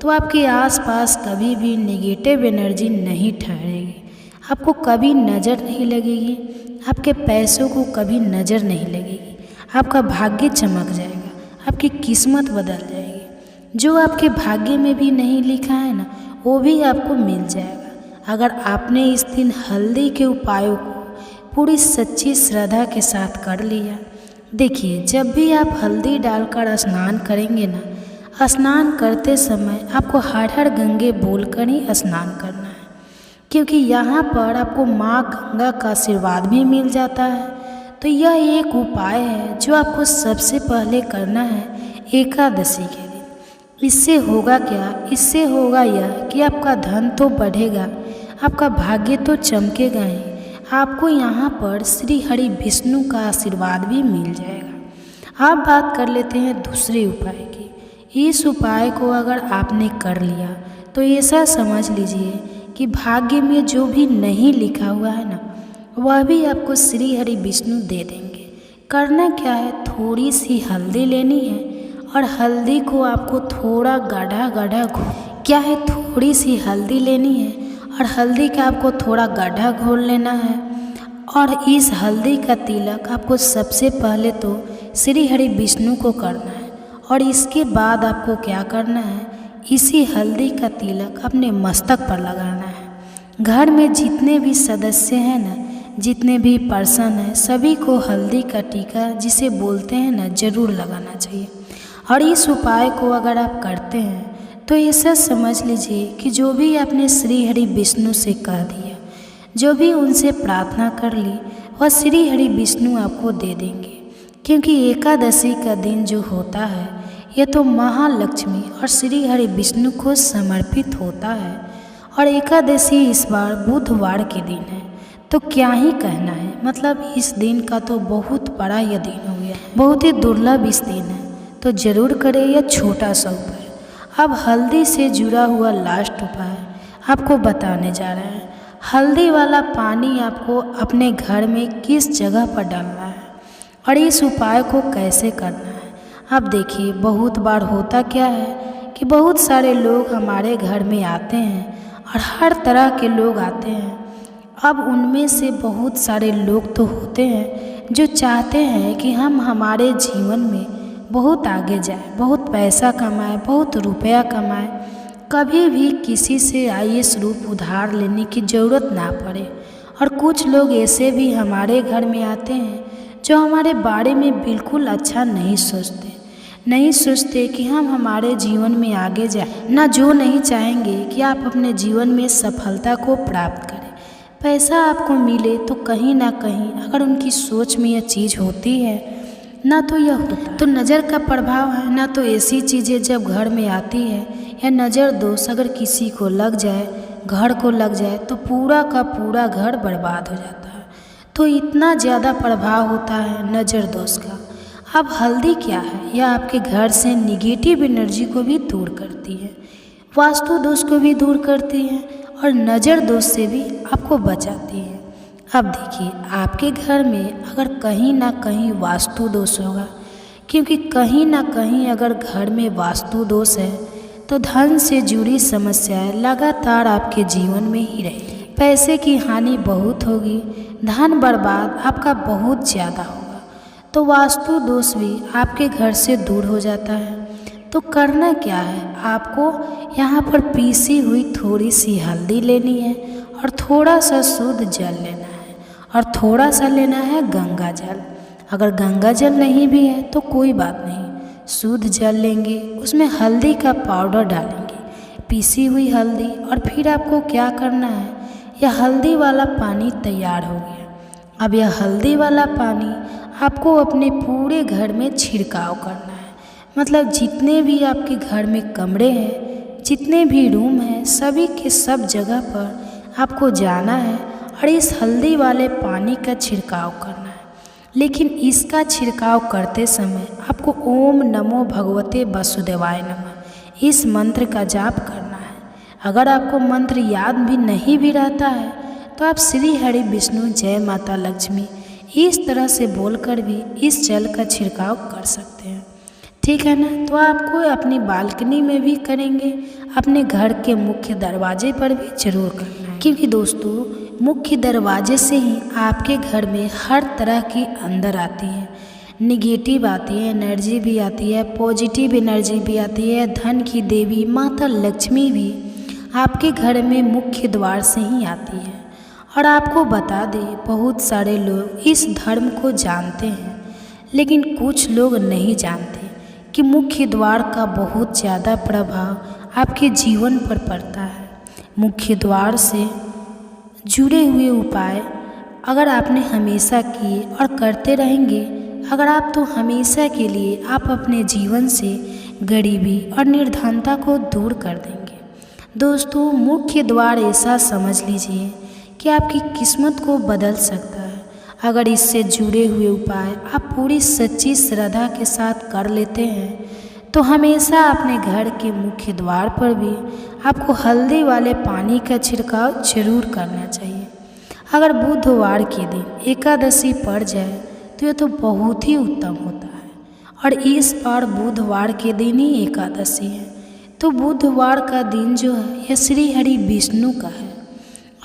तो आपके आसपास कभी भी नेगेटिव एनर्जी नहीं ठहरेगी, आपको कभी नज़र नहीं लगेगी, आपके पैसों को कभी नज़र नहीं लगेगी, आपका भाग्य चमक जाएगा, आपकी किस्मत बदल जाएगी। जो आपके भाग्य में भी नहीं लिखा है ना वो भी आपको मिल जाएगा अगर आपने इस दिन हल्दी के उपायों को पूरी सच्ची श्रद्धा के साथ कर लिया। देखिए, जब भी आप हल्दी डालकर स्नान करेंगे ना, स्नान करते समय आपको हर हर गंगे बोलकर ही स्नान करना है, क्योंकि यहाँ पर आपको माँ गंगा का आशीर्वाद भी मिल जाता है। तो यह एक उपाय है जो आपको सबसे पहले करना है एकादशी के दिन। इससे होगा क्या? इससे होगा यह कि आपका धन तो बढ़ेगा, आपका भाग्य तो चमकेगा ही, आपको यहाँ पर श्री हरि विष्णु का आशीर्वाद भी मिल जाएगा। अब बात कर लेते हैं दूसरे उपाय की। इस उपाय को अगर आपने कर लिया तो ऐसा समझ लीजिए कि भाग्य में जो भी नहीं लिखा हुआ है ना वह भी आपको श्री हरि विष्णु दे देंगे। करना क्या है, थोड़ी सी हल्दी लेनी है और हल्दी को आपको थोड़ा गाढ़ा क्या है, थोड़ी सी हल्दी लेनी है और हल्दी का आपको थोड़ा गाढ़ा घोल लेना है। और इस हल्दी का तिलक आपको सबसे पहले तो श्री हरि विष्णु को करना है और इसके बाद आपको क्या करना है, इसी हल्दी का तिलक अपने मस्तक पर लगाना है। घर में जितने भी सदस्य हैं ना, जितने भी पर्सन हैं, सभी को हल्दी का टीका जिसे बोलते हैं ना ज़रूर लगाना चाहिए। और इस उपाय को अगर आप करते हैं तो ऐसा समझ लीजिए कि जो भी आपने श्री हरि विष्णु से कह दिया, जो भी उनसे प्रार्थना कर ली, वह श्री हरि विष्णु आपको दे देंगे। क्योंकि एकादशी का दिन जो होता है यह तो महालक्ष्मी और श्री हरि विष्णु को समर्पित होता है और एकादशी इस बार बुधवार के दिन है। तो क्या ही कहना है, मतलब इस दिन का तो बहुत बड़ा यह दिन हो गया, बहुत ही दुर्लभ इस दिन है। तो ज़रूर करें यह छोटा सा उपाय। अब हल्दी से जुड़ा हुआ लास्ट उपाय आपको बताने जा रहे हैं। हल्दी वाला पानी आपको अपने घर में किस जगह पर डालना है और इस उपाय को कैसे करना है। अब देखिए, बहुत बार होता क्या है कि बहुत सारे लोग हमारे घर में आते हैं और हर तरह के लोग आते हैं। अब उनमें से बहुत सारे लोग तो होते हैं जो चाहते हैं कि हम हमारे जीवन में बहुत आगे जाए, बहुत पैसा कमाए, बहुत रुपया कमाए, कभी भी किसी से आईएएस रूप उधार लेने की ज़रूरत ना पड़े। और कुछ लोग ऐसे भी हमारे घर में आते हैं जो हमारे बारे में बिल्कुल अच्छा नहीं सोचते कि हम हमारे जीवन में आगे जाए, ना जो नहीं चाहेंगे कि आप अपने जीवन में सफलता को प्राप्त करें, पैसा आपको मिले। तो कहीं ना कहीं अगर उनकी सोच में यह चीज़ होती है ना तो यह होता तो नज़र का प्रभाव है, ना तो ऐसी चीज़ें जब घर में आती है या नज़र दोष अगर किसी को लग जाए, घर को लग जाए तो पूरा का पूरा घर बर्बाद हो जाता है। तो इतना ज़्यादा प्रभाव होता है नज़र दोष का। अब हल्दी क्या है, यह आपके घर से निगेटिव एनर्जी को भी दूर करती है, वास्तु दोष को भी दूर करती है और नज़र दोष से भी आपको बचाती है। अब देखिए, आपके घर में अगर कहीं ना कहीं वास्तु दोष होगा क्योंकि कहीं ना कहीं अगर घर में वास्तु दोष है तो धन से जुड़ी समस्याएं लगातार आपके जीवन में ही रहेगी। पैसे की हानि बहुत होगी, धन बर्बाद आपका बहुत ज़्यादा होगा। तो वास्तु दोष भी आपके घर से दूर हो जाता है। तो करना क्या है, आपको यहाँ पर पीसी हुई थोड़ी सी हल्दी लेनी है और थोड़ा सा शुद्ध जल लेना है और थोड़ा सा लेना है गंगा जल। अगर गंगा जल नहीं भी है तो कोई बात नहीं, शुद्ध जल लेंगे, उसमें हल्दी का पाउडर डालेंगे, पीसी हुई हल्दी। और फिर आपको क्या करना है, यह हल्दी वाला पानी तैयार हो गया। अब यह हल्दी वाला पानी आपको अपने पूरे घर में छिड़काव करना है। मतलब जितने भी आपके घर में कमरे हैं, जितने भी रूम हैं, सभी के सब जगह पर आपको जाना है और इस हल्दी वाले पानी का छिड़काव करना है। लेकिन इसका छिड़काव करते समय आपको ओम नमो भगवते वासुदेवाय नमः इस मंत्र का जाप करना है। अगर आपको मंत्र याद भी नहीं भी रहता है तो आप श्री हरि विष्णु जय माता लक्ष्मी इस तरह से बोलकर भी इस जल का छिड़काव कर सकते हैं। ठीक है ना। तो आपको अपनी बालकनी में भी करेंगे, अपने घर के मुख्य दरवाजे पर भी जरूर करना है। क्योंकि दोस्तों मुख्य दरवाजे से ही आपके घर में हर तरह की अंदर आती है, निगेटिव आती है एनर्जी भी आती है, पॉजिटिव एनर्जी भी आती है। धन की देवी माता लक्ष्मी भी आपके घर में मुख्य द्वार से ही आती है। और आपको बता दें, बहुत सारे लोग इस धर्म को जानते हैं, लेकिन कुछ लोग नहीं जानते कि मुख्य द्वार का बहुत ज़्यादा प्रभाव आपके जीवन पर पड़ता है। मुख्य द्वार से जुड़े हुए उपाय अगर आपने हमेशा किए और करते रहेंगे, अगर आप तो हमेशा के लिए आप अपने जीवन से गरीबी और निर्धनता को दूर कर देंगे। दोस्तों मुख्य द्वार ऐसा समझ लीजिए कि आपकी किस्मत को बदल सकता है। अगर इससे जुड़े हुए उपाय आप पूरी सच्ची श्रद्धा के साथ कर लेते हैं तो हमेशा अपने घर के मुख्य द्वार पर भी आपको हल्दी वाले पानी का छिड़काव जरूर करना चाहिए। अगर बुधवार के दिन एकादशी पड़ जाए तो यह तो बहुत ही उत्तम होता है। और इस बार बुधवार के दिन ही एकादशी है, तो बुधवार का दिन जो है यह श्री हरि विष्णु का है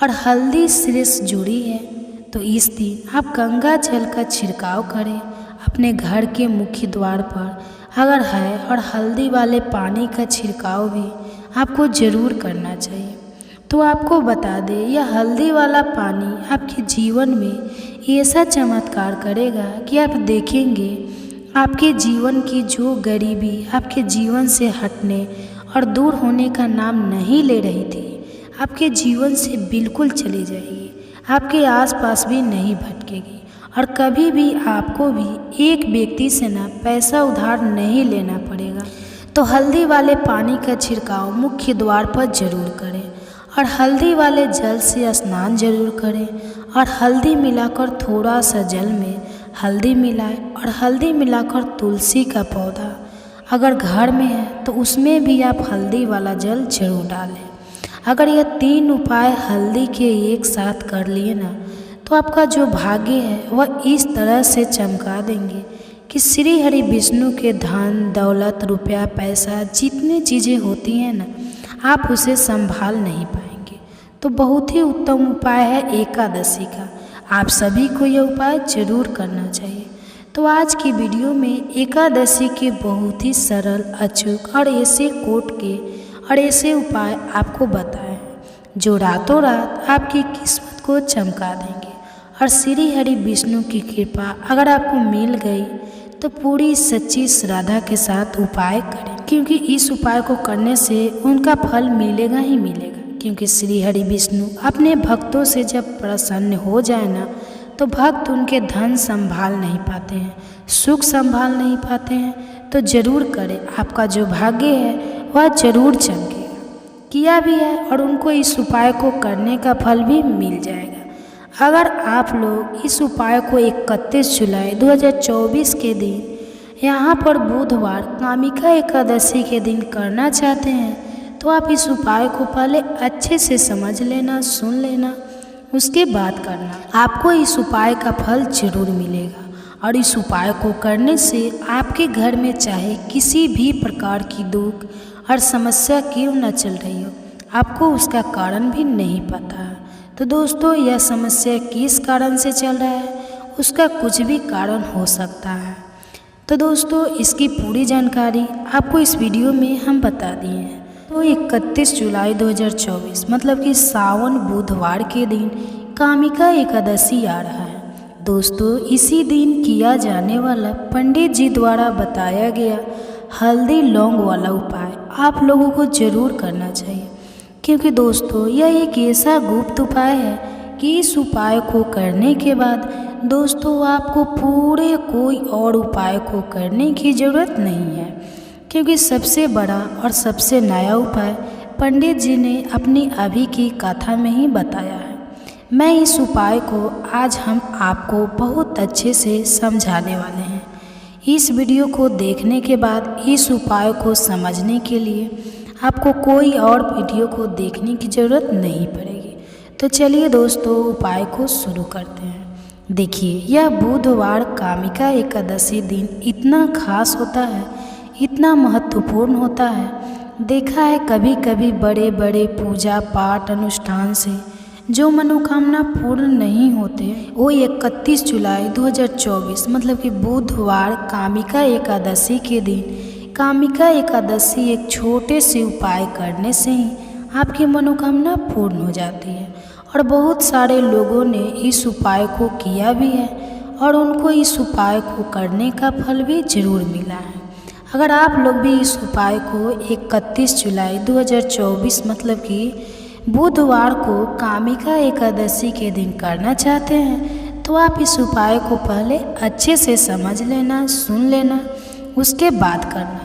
और हल्दी श्रेष्ठ जुड़ी है। तो इस दिन आप गंगा जल का छिड़काव करें अपने घर के मुख्य द्वार पर अगर है, और हल्दी वाले पानी का छिड़काव भी आपको ज़रूर करना चाहिए। तो आपको बता दें, यह हल्दी वाला पानी आपके जीवन में ऐसा चमत्कार करेगा कि आप देखेंगे आपके जीवन की जो गरीबी आपके जीवन से हटने और दूर होने का नाम नहीं ले रही थी, आपके जीवन से बिल्कुल चली जाएगी, आपके आसपास भी नहीं भटकेगी। और कभी भी आपको भी एक व्यक्ति से ना पैसा उधार नहीं लेना पड़ेगा। तो हल्दी वाले पानी का छिड़काव मुख्य द्वार पर जरूर करें और हल्दी वाले जल से स्नान जरूर करें और हल्दी मिलाकर थोड़ा सा जल में हल्दी मिलाएं और हल्दी मिलाकर तुलसी का पौधा अगर घर में है तो उसमें भी आप हल्दी वाला जल जरूर डालें। अगर यह 3 उपाय हल्दी के एक साथ कर लिए ना तो आपका जो भाग्य है वह इस तरह से चमका देंगे कि श्री हरि विष्णु के धन दौलत रुपया पैसा जितनी चीज़ें होती हैं ना, आप उसे संभाल नहीं पाएंगे। तो बहुत ही उत्तम उपाय है एकादशी का, आप सभी को यह उपाय जरूर करना चाहिए। तो आज की वीडियो में एकादशी के बहुत ही सरल अचूक और ऐसे कोट के और ऐसे उपाय आपको बताए हैं जो रातों रात आपकी किस्मत को चमका देंगे। और श्री हरि विष्णु की कृपा अगर आपको मिल गई तो पूरी सच्ची श्रद्धा के साथ उपाय करें, क्योंकि इस उपाय को करने से उनका फल मिलेगा ही मिलेगा। क्योंकि श्री हरि विष्णु अपने भक्तों से जब प्रसन्न हो जाए ना तो भक्त उनके धन संभाल नहीं पाते हैं, सुख संभाल नहीं पाते हैं। तो जरूर करें, आपका जो भाग्य है वह जरूर चमकेगा। किया भी है और उनको इस उपाय को करने का फल भी मिल जाएगा। अगर आप लोग इस उपाय को 31 जुलाई 2024 के दिन यहाँ पर बुधवार कामिका एकादशी के दिन करना चाहते हैं तो आप इस उपाय को पहले अच्छे से समझ लेना, सुन लेना, उसके बाद करना। आपको इस उपाय का फल जरूर मिलेगा और इस उपाय को करने से आपके घर में चाहे किसी भी प्रकार की दुख और समस्या क्यों न चल रही हो, आपको उसका कारण भी नहीं पता। तो दोस्तों, यह समस्या किस कारण से चल रहा है, उसका कुछ भी कारण हो सकता है। तो दोस्तों, इसकी पूरी जानकारी आपको इस वीडियो में हम बता दिए हैं। तो 31 जुलाई 2024 मतलब कि सावन बुधवार के दिन कामिका एकादशी आ रहा है। दोस्तों, इसी दिन किया जाने वाला पंडित जी द्वारा बताया गया हल्दी लौंग वाला उपाय आप लोगों को जरूर करना चाहिए, क्योंकि दोस्तों यह एक ऐसा गुप्त उपाय है कि इस उपाय को करने के बाद दोस्तों आपको पूरे कोई और उपाय को करने की ज़रूरत नहीं है, क्योंकि सबसे बड़ा और सबसे नया उपाय पंडित जी ने अपनी अभी की कथा में ही बताया है। मैं इस उपाय को आज हम आपको बहुत अच्छे से समझाने वाले हैं। इस वीडियो को देखने के बाद इस उपाय को समझने के लिए आपको कोई और वीडियो को देखने की ज़रूरत नहीं पड़ेगी। तो चलिए दोस्तों, उपाय को शुरू करते हैं। देखिए, यह बुधवार कामिका एकादशी दिन इतना खास होता है, इतना महत्वपूर्ण होता है। देखा है कभी कभी बड़े बड़े पूजा पाठ अनुष्ठान से जो मनोकामना पूर्ण नहीं होते, वो 31 जुलाई 2024 मतलब कि बुधवार कामिका एकादशी के दिन कामिका एकादशी एक छोटे से उपाय करने से ही आपकी मनोकामना पूर्ण हो जाती है। और बहुत सारे लोगों ने इस उपाय को किया भी है और उनको इस उपाय को करने का फल भी जरूर मिला है। अगर आप लोग भी इस उपाय को 31 जुलाई 2024 मतलब कि बुधवार को कामिका एकादशी के दिन करना चाहते हैं, तो आप इस उपाय को पहले अच्छे से समझ लेना, सुन लेना, उसके बाद करना,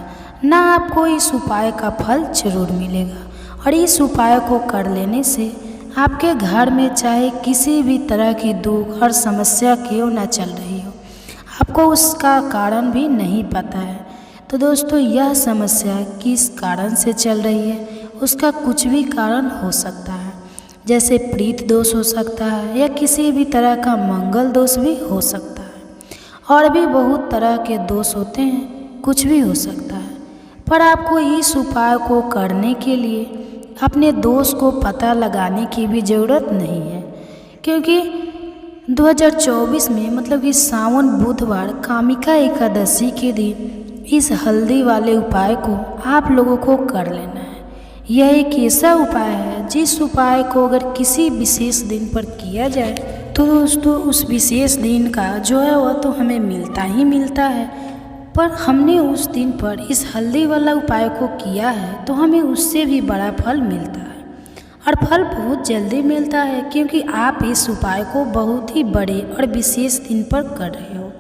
ना आपको इस उपाय का फल जरूर मिलेगा। और इस उपाय को कर लेने से आपके घर में चाहे किसी भी तरह की दुख और समस्या क्यों न चल रही हो, आपको उसका कारण भी नहीं पता है। तो दोस्तों, यह समस्या किस कारण से चल रही है, उसका कुछ भी कारण हो सकता है, जैसे प्रीत दोष हो सकता है या किसी भी तरह का मंगल दोष भी हो सकता है। और भी बहुत तरह के दोष होते हैं, कुछ भी हो सकता है। पर आपको इस उपाय को करने के लिए अपने दोष को पता लगाने की भी ज़रूरत नहीं है, क्योंकि 2024 में मतलब कि सावन बुधवार कामिका एकादशी के दिन इस हल्दी वाले उपाय को आप लोगों को कर लेना है। यह एक ऐसा उपाय है जिस उपाय को अगर किसी विशेष दिन पर किया जाए तो दोस्तों उस विशेष दिन का जो है वह तो हमें मिलता ही मिलता है, पर हमने उस दिन पर इस हल्दी वाला उपाय को किया है तो हमें उससे भी बड़ा फल मिलता है। और फल बहुत जल्दी मिलता है, क्योंकि आप इस उपाय को बहुत ही बड़े और विशेष दिन पर कर रहे हो।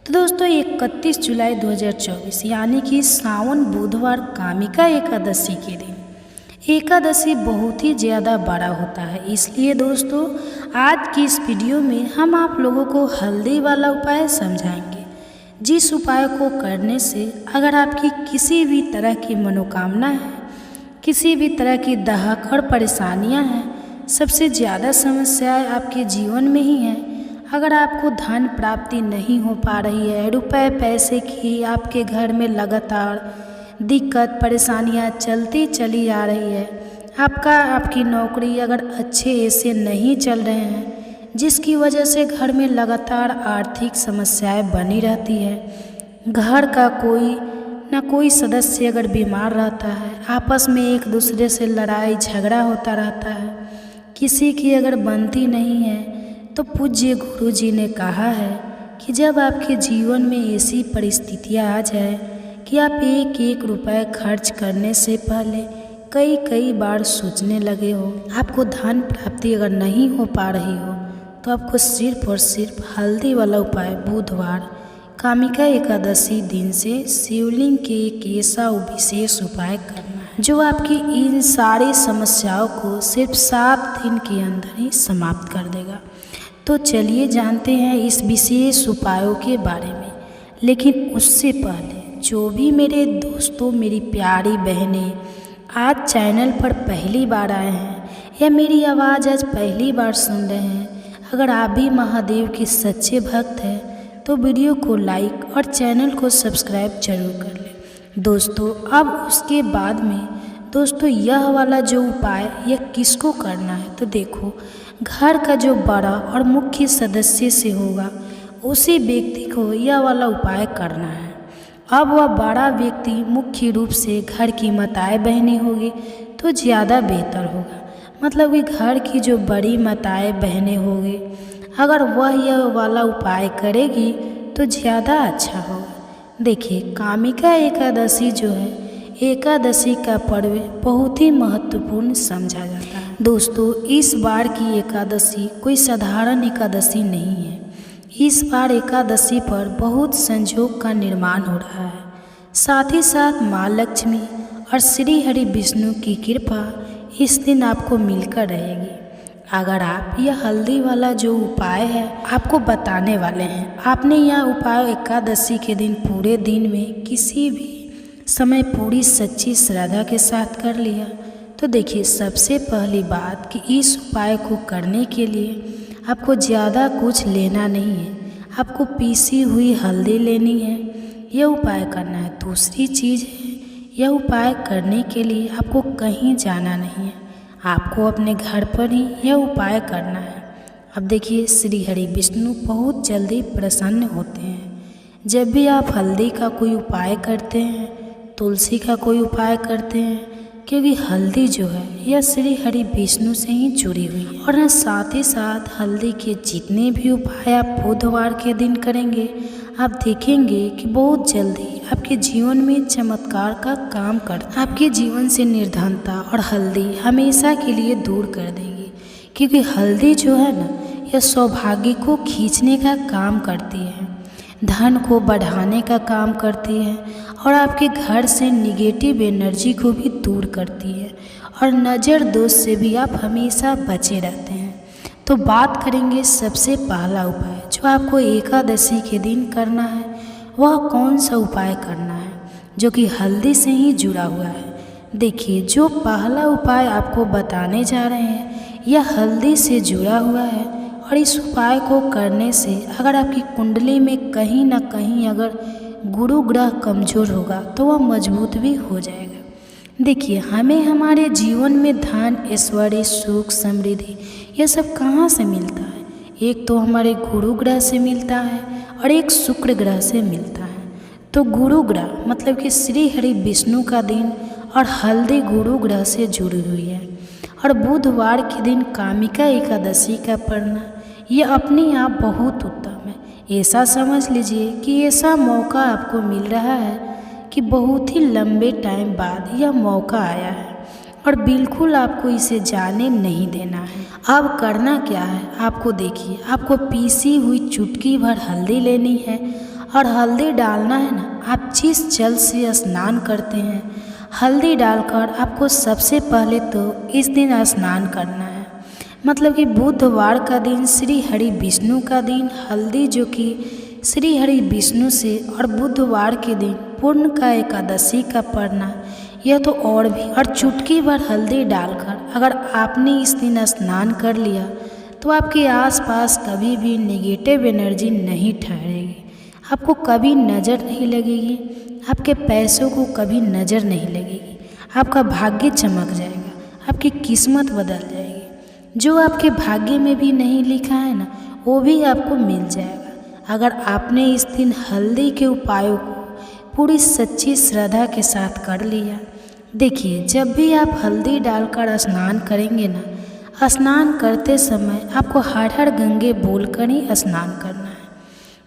तो दोस्तों, 31 जुलाई 2024 यानी कि सावन बुधवार कामिका एकादशी के दिन एकादशी बहुत ही ज़्यादा बड़ा होता है। इसलिए दोस्तों, आज की इस वीडियो में हम आप लोगों को हल्दी वाला उपाय समझाएंगे, जिस उपाय को करने से अगर आपकी किसी भी तरह की मनोकामना है, किसी भी तरह की दाहक और परेशानियां हैं, सबसे ज़्यादा समस्याएं आपके जीवन में ही हैं, अगर आपको धन प्राप्ति नहीं हो पा रही है, रुपए पैसे की आपके घर में लगातार दिक्कत परेशानियां चलती चली आ रही है, आपकी नौकरी अगर अच्छे ऐसे नहीं चल रहे हैं, जिसकी वजह से घर में लगातार आर्थिक समस्याएं बनी रहती है, घर का कोई सदस्य अगर बीमार रहता है, आपस में एक दूसरे से लड़ाई झगड़ा होता रहता है, किसी की अगर बनती नहीं है, तो पूज्य गुरु जी ने कहा है कि जब आपके जीवन में ऐसी परिस्थितियां आ जाए कि आप एक एक रुपए खर्च करने से पहले कई बार सोचने लगे हो, आपको धन प्राप्ति अगर नहीं हो पा रही हो, तो आपको सिर्फ और सिर्फ हल्दी वाला उपाय बुधवार कामिका एकादशी दिन से शिवलिंग के एक ऐसा विशेष उपाय करना है जो आपकी इन सारी समस्याओं को सिर्फ 7 दिन के अंदर ही समाप्त कर देगा। तो चलिए जानते हैं इस विशेष उपायों के बारे में। लेकिन उससे पहले जो भी मेरे दोस्तों, मेरी प्यारी बहनें आज चैनल पर पहली बार आए हैं या मेरी आवाज़ आज पहली बार सुन रहे हैं, अगर आप भी महादेव के सच्चे भक्त हैं तो वीडियो को लाइक और चैनल को सब्सक्राइब जरूर कर लें दोस्तों। अब उसके बाद में दोस्तों यह वाला जो उपाय यह किसको करना है, तो देखो घर का जो बड़ा और मुख्य सदस्य से होगा उसी व्यक्ति को यह वाला उपाय करना है। अब वह बड़ा व्यक्ति मुख्य रूप से घर की माताएं बहनें होगी तो ज़्यादा बेहतर होगा, मतलब कि घर की जो बड़ी माताएं बहनें होगी अगर वह यह वाला उपाय करेगी तो ज़्यादा अच्छा होगा। देखिए कामिका एकादशी जो है, एकादशी का पर्व बहुत ही महत्वपूर्ण समझा जाता है दोस्तों। इस बार की एकादशी कोई साधारण एकादशी नहीं है। इस बार एकादशी पर बहुत संयोग का निर्माण हो रहा है, साथ ही साथ माँ लक्ष्मी और श्री हरि विष्णु की कृपा इस दिन आपको मिलकर रहेगी। अगर आप यह हल्दी वाला जो उपाय है आपको बताने वाले हैं, आपने यह उपाय एकादशी के दिन पूरे दिन में किसी भी समय पूरी सच्ची श्रद्धा के साथ कर लिया तो देखिए सबसे पहली बात कि इस उपाय को करने के लिए आपको ज़्यादा कुछ लेना नहीं है, आपको पीसी हुई हल्दी लेनी है, यह उपाय करना है। दूसरी चीज़ है यह उपाय करने के लिए आपको कहीं जाना नहीं है, आपको अपने घर पर ही यह उपाय करना है। अब देखिए श्री हरि विष्णु बहुत जल्दी प्रसन्न होते हैं जब भी आप हल्दी का कोई उपाय करते हैं, तुलसी का कोई उपाय करते हैं, क्योंकि हल्दी जो है यह श्री हरि विष्णु से ही जुड़ी हुई है। और साथ ही साथ हल्दी के जितने भी उपाय आप बुधवार के दिन करेंगे आप देखेंगे कि बहुत जल्दी आपके जीवन में चमत्कार का काम करता है। आपके जीवन से निर्धनता और हल्दी हमेशा के लिए दूर कर देगी, क्योंकि हल्दी जो है ना यह सौभाग्य को खींचने का काम करती है, धन को बढ़ाने का काम करती है और आपके घर से निगेटिव एनर्जी को भी दूर करती है और नज़र दोष से भी आप हमेशा बचे रहते हैं। तो बात करेंगे सबसे पहला उपाय जो आपको एकादशी के दिन करना है, वह कौन सा उपाय करना है जो कि हल्दी से ही जुड़ा हुआ है। देखिए जो पहला उपाय आपको बताने जा रहे हैं यह हल्दी से जुड़ा हुआ है और इस उपाय को करने से अगर आपकी कुंडली में कहीं ना कहीं अगर गुरु ग्रह कमज़ोर होगा तो वह मजबूत भी हो जाएगा। देखिए हमें हमारे जीवन में धन ऐश्वर्य सुख समृद्धि यह सब कहाँ से मिलता है, एक तो हमारे गुरु ग्रह से मिलता है और एक शुक्र ग्रह से मिलता है। तो गुरु ग्रह मतलब कि श्री हरि विष्णु का दिन और हल्दी गुरु ग्रह से जुड़ी हुई है और बुधवार के दिन कामिका एकादशी का पढ़ना यह अपने आप बहुत उत्तम है। ऐसा समझ लीजिए कि ऐसा मौका आपको मिल रहा है कि बहुत ही लंबे टाइम बाद यह मौका आया है और बिल्कुल आपको इसे जाने नहीं देना है। अब करना क्या है आपको देखिए, आपको पीसी हुई चुटकी भर हल्दी लेनी है और हल्दी डालना है ना, आप जिस जल से स्नान करते हैं हल्दी डालकर आपको सबसे पहले तो इस दिन स्नान करना है। मतलब कि बुधवार का दिन श्री हरि विष्णु का दिन, हल्दी जो कि श्री हरि विष्णु से और बुधवार के दिन पूर्ण का एकादशी का पढ़ना यह तो और भी, और चुटकी भर हल्दी डालकर अगर आपने इस दिन स्नान कर लिया तो आपके आसपास कभी भी नेगेटिव एनर्जी नहीं ठहरेगी, आपको कभी नज़र नहीं लगेगी, आपके पैसों को कभी नज़र नहीं लगेगी, आपका भाग्य चमक जाएगा, आपकी किस्मत बदल जाएगी। जो आपके भाग्य में भी नहीं लिखा है ना वो भी आपको मिल जाएगा अगर आपने इस दिन हल्दी के उपायों को पूरी सच्ची श्रद्धा के साथ कर लिया। देखिए जब भी आप हल्दी डालकर स्नान करेंगे ना, स्नान करते समय आपको हर हर गंगे बोलकर ही स्नान करना है,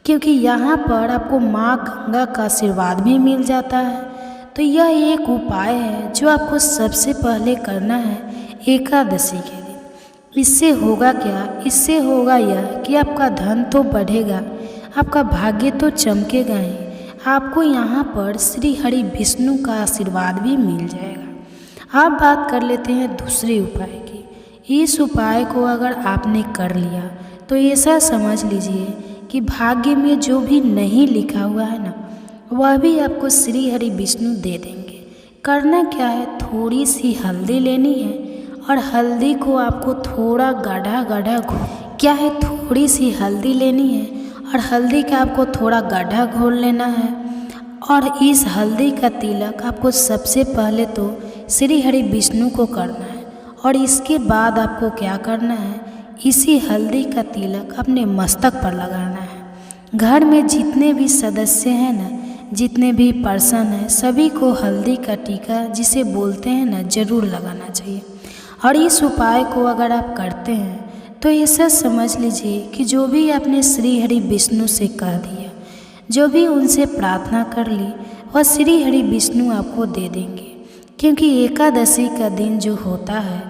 क्योंकि यहाँ पर आपको माँ गंगा का आशीर्वाद भी मिल जाता है। तो यह एक उपाय है जो आपको सबसे पहले करना है एकादशी के दिन। इससे होगा क्या, इससे होगा यह कि आपका धन तो बढ़ेगा, आपका भाग्य तो चमकेगा ही, आपको यहाँ पर श्री हरि विष्णु का आशीर्वाद भी मिल जाएगा। अब बात कर लेते हैं दूसरे उपाय की। इस उपाय को अगर आपने कर लिया तो ऐसा समझ लीजिए कि भाग्य में जो भी नहीं लिखा हुआ है ना वह भी आपको श्री हरि विष्णु दे देंगे। करना क्या है, थोड़ी सी हल्दी लेनी है और हल्दी को आपको थोड़ा गाढ़ा गाढ़ा क्या है, थोड़ी सी हल्दी लेनी है और हल्दी का आपको थोड़ा गड्ढा घोल लेना है। और इस हल्दी का तिलक आपको सबसे पहले तो श्री हरि विष्णु को करना है, और इसके बाद आपको क्या करना है, इसी हल्दी का तिलक अपने मस्तक पर लगाना है। घर में जितने भी सदस्य हैं ना, जितने भी पर्सन हैं, सभी को हल्दी का टीका जिसे बोलते हैं ना, ज़रूर लगाना चाहिए। और इस उपाय को अगर आप करते हैं तो ऐसा समझ लीजिए कि जो भी आपने श्री हरि विष्णु से कह दिया, जो भी उनसे प्रार्थना कर ली, वह श्री हरि विष्णु आपको दे देंगे। क्योंकि एकादशी का दिन जो होता है,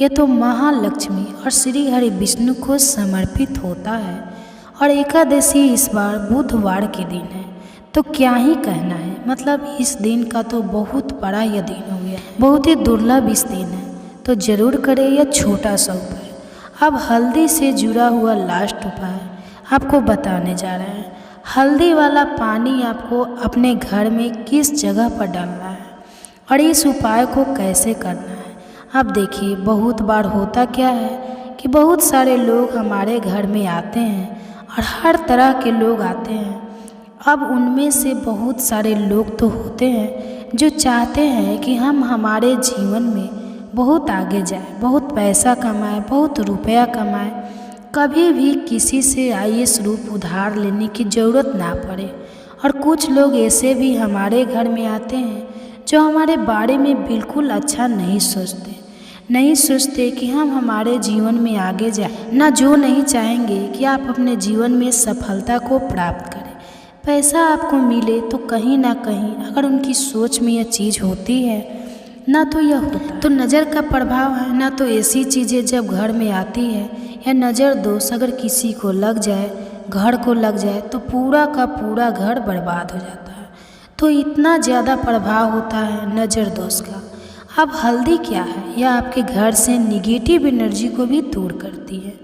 यह तो महालक्ष्मी और श्री हरि विष्णु को समर्पित होता है। और एकादशी इस बार बुधवार के दिन है, तो क्या ही कहना है, मतलब इस दिन का तो बहुत बड़ा यह दिन हो गया, बहुत ही दुर्लभ इस दिन है। तो ज़रूर करें यह छोटा सा उपाय। अब हल्दी से जुड़ा हुआ लास्ट उपाय आपको बताने जा रहे हैं। हल्दी वाला पानी आपको अपने घर में किस जगह पर डालना है और इस उपाय को कैसे करना है। अब देखिए, बहुत बार होता क्या है कि बहुत सारे लोग हमारे घर में आते हैं और हर तरह के लोग आते हैं। अब उनमें से बहुत सारे लोग तो होते हैं जो चाहते हैं कि हम हमारे जीवन में बहुत आगे जाए, बहुत पैसा कमाए, बहुत रुपया कमाए, कभी भी किसी से आईएएस रूप उधार लेने की ज़रूरत ना पड़े। और कुछ लोग ऐसे भी हमारे घर में आते हैं जो हमारे बारे में बिल्कुल अच्छा नहीं सोचते कि हम हमारे जीवन में आगे जाए, ना जो नहीं चाहेंगे कि आप अपने जीवन में सफलता को प्राप्त करें, पैसा आपको मिले। तो कहीं ना कहीं अगर उनकी सोच में यह चीज़ होती है, ना तो यह होता तो नज़र का प्रभाव है, ना तो ऐसी चीज़ें जब घर में आती है या नज़र दोष अगर किसी को लग जाए, घर को लग जाए, तो पूरा का पूरा घर बर्बाद हो जाता है। तो इतना ज़्यादा प्रभाव होता है नज़र दोष का। अब हल्दी क्या है, यह आपके घर से निगेटिव एनर्जी को भी दूर करती है,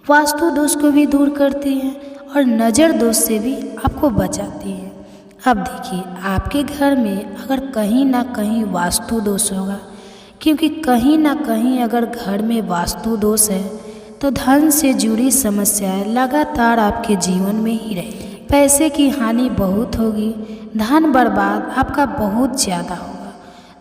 वास्तु दोष को भी दूर करती है और नज़र दोष से भी आपको बचाती है। अब देखिए, आपके घर में अगर कहीं ना कहीं वास्तु दोष होगा, क्योंकि कहीं ना कहीं अगर घर में वास्तु दोष है तो धन से जुड़ी समस्याएं लगातार आपके जीवन में ही रहेगी, पैसे की हानि बहुत होगी, धन बर्बाद आपका बहुत ज़्यादा होगा।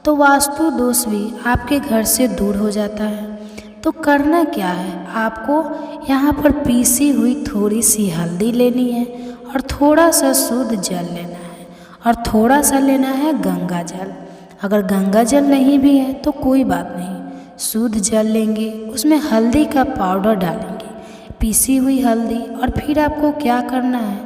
तो वास्तु दोष भी आपके घर से दूर हो जाता है। तो करना क्या है, आपको यहाँ पर पीसी हुई थोड़ी सी हल्दी लेनी है और थोड़ा सा शुद्ध जल लेना है और थोड़ा सा लेना है गंगा जल। अगर गंगा जल नहीं भी है तो कोई बात नहीं, शुद्ध जल लेंगे, उसमें हल्दी का पाउडर डालेंगे, पीसी हुई हल्दी। और फिर आपको क्या करना है,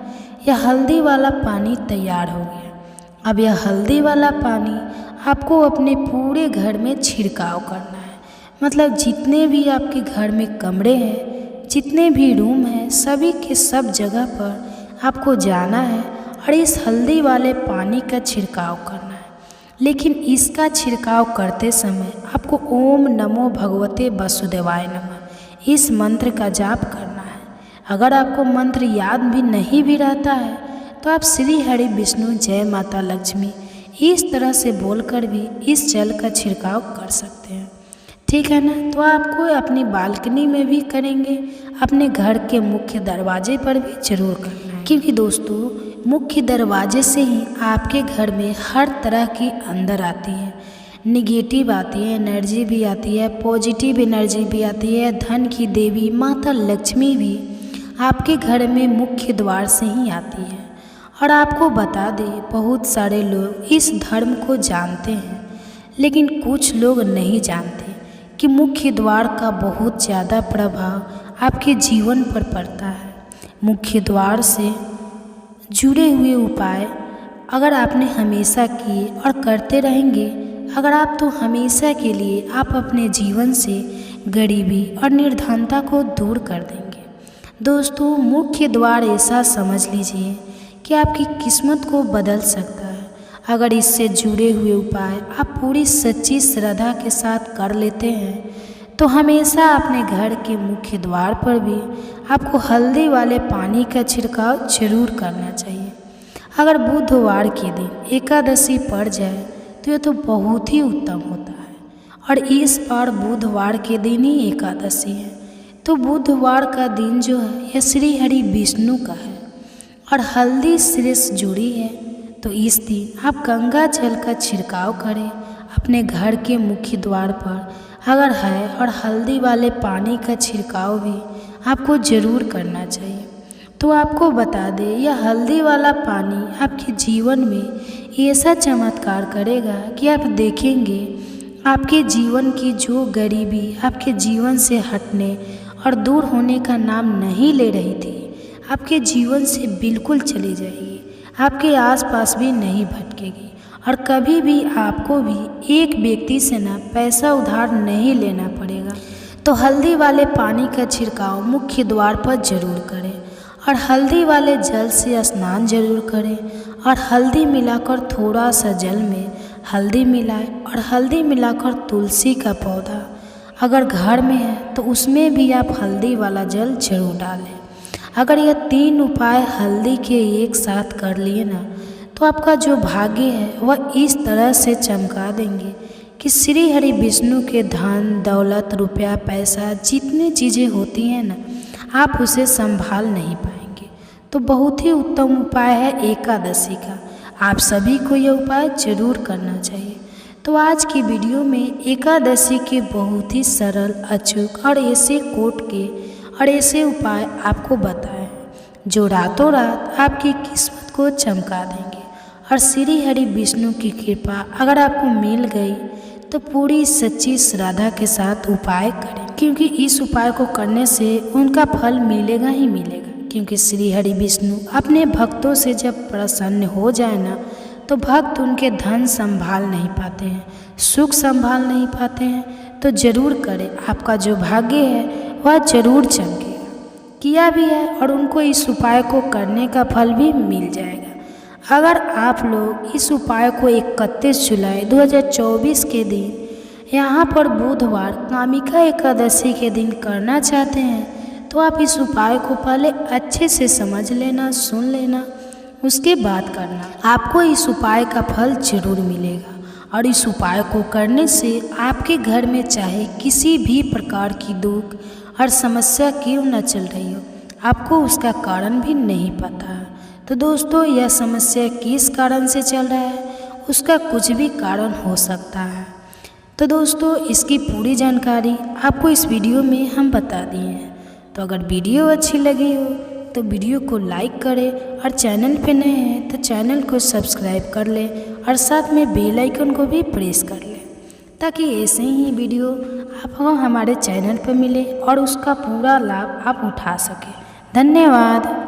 यह हल्दी वाला पानी तैयार हो गया। अब यह हल्दी वाला पानी आपको अपने पूरे घर में छिड़काव करना है, मतलब जितने भी आपके घर में कमरे हैं, जितने भी रूम हैं, सभी के सब जगह पर आपको जाना है और इस हल्दी वाले पानी का छिड़काव करना है। लेकिन इसका छिड़काव करते समय आपको ओम नमो भगवते वासुदेवाय नमः इस मंत्र का जाप करना है। अगर आपको मंत्र याद भी नहीं भी रहता है तो आप श्री हरि विष्णु जय माता लक्ष्मी इस तरह से बोलकर भी इस जल का छिड़काव कर सकते हैं, ठीक है ना। तो आपको अपनी बालकनी में भी करेंगे, अपने घर के मुख्य दरवाजे पर भी जरूर करना है, क्योंकि दोस्तों मुख्य दरवाजे से ही आपके घर में हर तरह की अंदर आती है, निगेटिव आती है एनर्जी भी आती है, पॉजिटिव एनर्जी भी आती है, धन की देवी माता लक्ष्मी भी आपके घर में मुख्य द्वार से ही आती है। और आपको बता दें, बहुत सारे लोग इस धर्म को जानते हैं, लेकिन कुछ लोग नहीं जानते कि मुख्य द्वार का बहुत ज़्यादा प्रभाव आपके जीवन पर पड़ता है। मुख्य द्वार से जुड़े हुए उपाय अगर आपने हमेशा किए और करते रहेंगे, अगर आप तो हमेशा के लिए आप अपने जीवन से गरीबी और निर्धनता को दूर कर देंगे। दोस्तों मुख्य द्वार ऐसा समझ लीजिए कि आपकी किस्मत को बदल सकता है। अगर इससे जुड़े हुए उपाय आप पूरी सच्ची श्रद्धा के साथ कर लेते हैं तो हमेशा अपने घर के मुख्य द्वार पर भी आपको हल्दी वाले पानी का छिड़काव जरूर करना चाहिए। अगर बुधवार के दिन एकादशी पड़ जाए तो यह तो बहुत ही उत्तम होता है, और इस बार बुधवार के दिन ही एकादशी है। तो बुधवार का दिन जो है यह श्री हरि विष्णु का है, और हल्दी सिर से जुड़ी है, तो इस दिन आप गंगा जल का छिड़काव करें अपने घर के मुख्य द्वार पर अगर है, और हल्दी वाले पानी का छिड़काव भी आपको ज़रूर करना चाहिए। तो आपको बता दें, यह हल्दी वाला पानी आपके जीवन में ऐसा चमत्कार करेगा कि आप देखेंगे आपके जीवन की जो गरीबी आपके जीवन से हटने और दूर होने का नाम नहीं ले रही थी, आपके जीवन से बिल्कुल चली जाएगी, आपके आसपास भी नहीं भटकेगी और कभी भी आपको भी एक व्यक्ति से ना पैसा उधार नहीं लेना पड़ेगा। तो हल्दी वाले पानी का छिड़काव मुख्य द्वार पर जरूर करें और हल्दी वाले जल से स्नान जरूर करें और हल्दी मिलाकर थोड़ा सा जल में हल्दी मिलाएं और हल्दी मिलाकर तुलसी का पौधा अगर घर में है तो उसमें भी आप हल्दी वाला जल जरूर डालें। अगर यह 3 उपाय हल्दी के एक साथ कर लिए ना, तो आपका जो भाग्य है वह इस तरह से चमका देंगे कि श्री हरि विष्णु के धन दौलत रुपया पैसा जितनी चीज़ें होती हैं ना, आप उसे संभाल नहीं पाएंगे। तो बहुत ही उत्तम उपाय है एकादशी का, आप सभी को यह उपाय जरूर करना चाहिए। तो आज की वीडियो में एकादशी के बहुत ही सरल अचूक और ऐसे कोट के और ऐसे उपाय आपको बताए जो रातों रात आपकी किस्मत को चमका देंगे। और श्री हरि विष्णु की कृपा अगर आपको मिल गई तो पूरी सच्ची श्रद्धा के साथ उपाय करें, क्योंकि इस उपाय को करने से उनका फल मिलेगा ही मिलेगा। क्योंकि श्री हरि विष्णु अपने भक्तों से जब प्रसन्न हो जाए ना, तो भक्त उनके धन संभाल नहीं पाते हैं, सुख संभाल नहीं पाते हैं। तो जरूर करें, आपका जो भाग्य है वह जरूर चमकेगा। किया भी है और उनको इस उपाय को करने का फल भी मिल जाएगा। अगर आप लोग इस उपाय को 31 जुलाई 2024 के दिन यहाँ पर बुधवार कामिका एकादशी के दिन करना चाहते हैं, तो आप इस उपाय को पहले अच्छे से समझ लेना, सुन लेना, उसके बाद करना। आपको इस उपाय का फल जरूर मिलेगा और इस उपाय को करने से आपके घर में चाहे किसी भी प्रकार की दुख और समस्या क्यों न चल रही हो, आपको उसका कारण भी नहीं पता है। तो दोस्तों, यह समस्या किस कारण से चल रहा है, उसका कुछ भी कारण हो सकता है। तो दोस्तों, इसकी पूरी जानकारी आपको इस वीडियो में हम बता दिए हैं। तो अगर वीडियो अच्छी लगी हो तो वीडियो को लाइक करें और चैनल पे नए हैं तो चैनल को सब्सक्राइब कर लें और साथ में बेल आइकन को भी प्रेस कर लें, ताकि ऐसे ही वीडियो आपको हमारे चैनल पर मिले और उसका पूरा लाभ आप उठा सकें। धन्यवाद।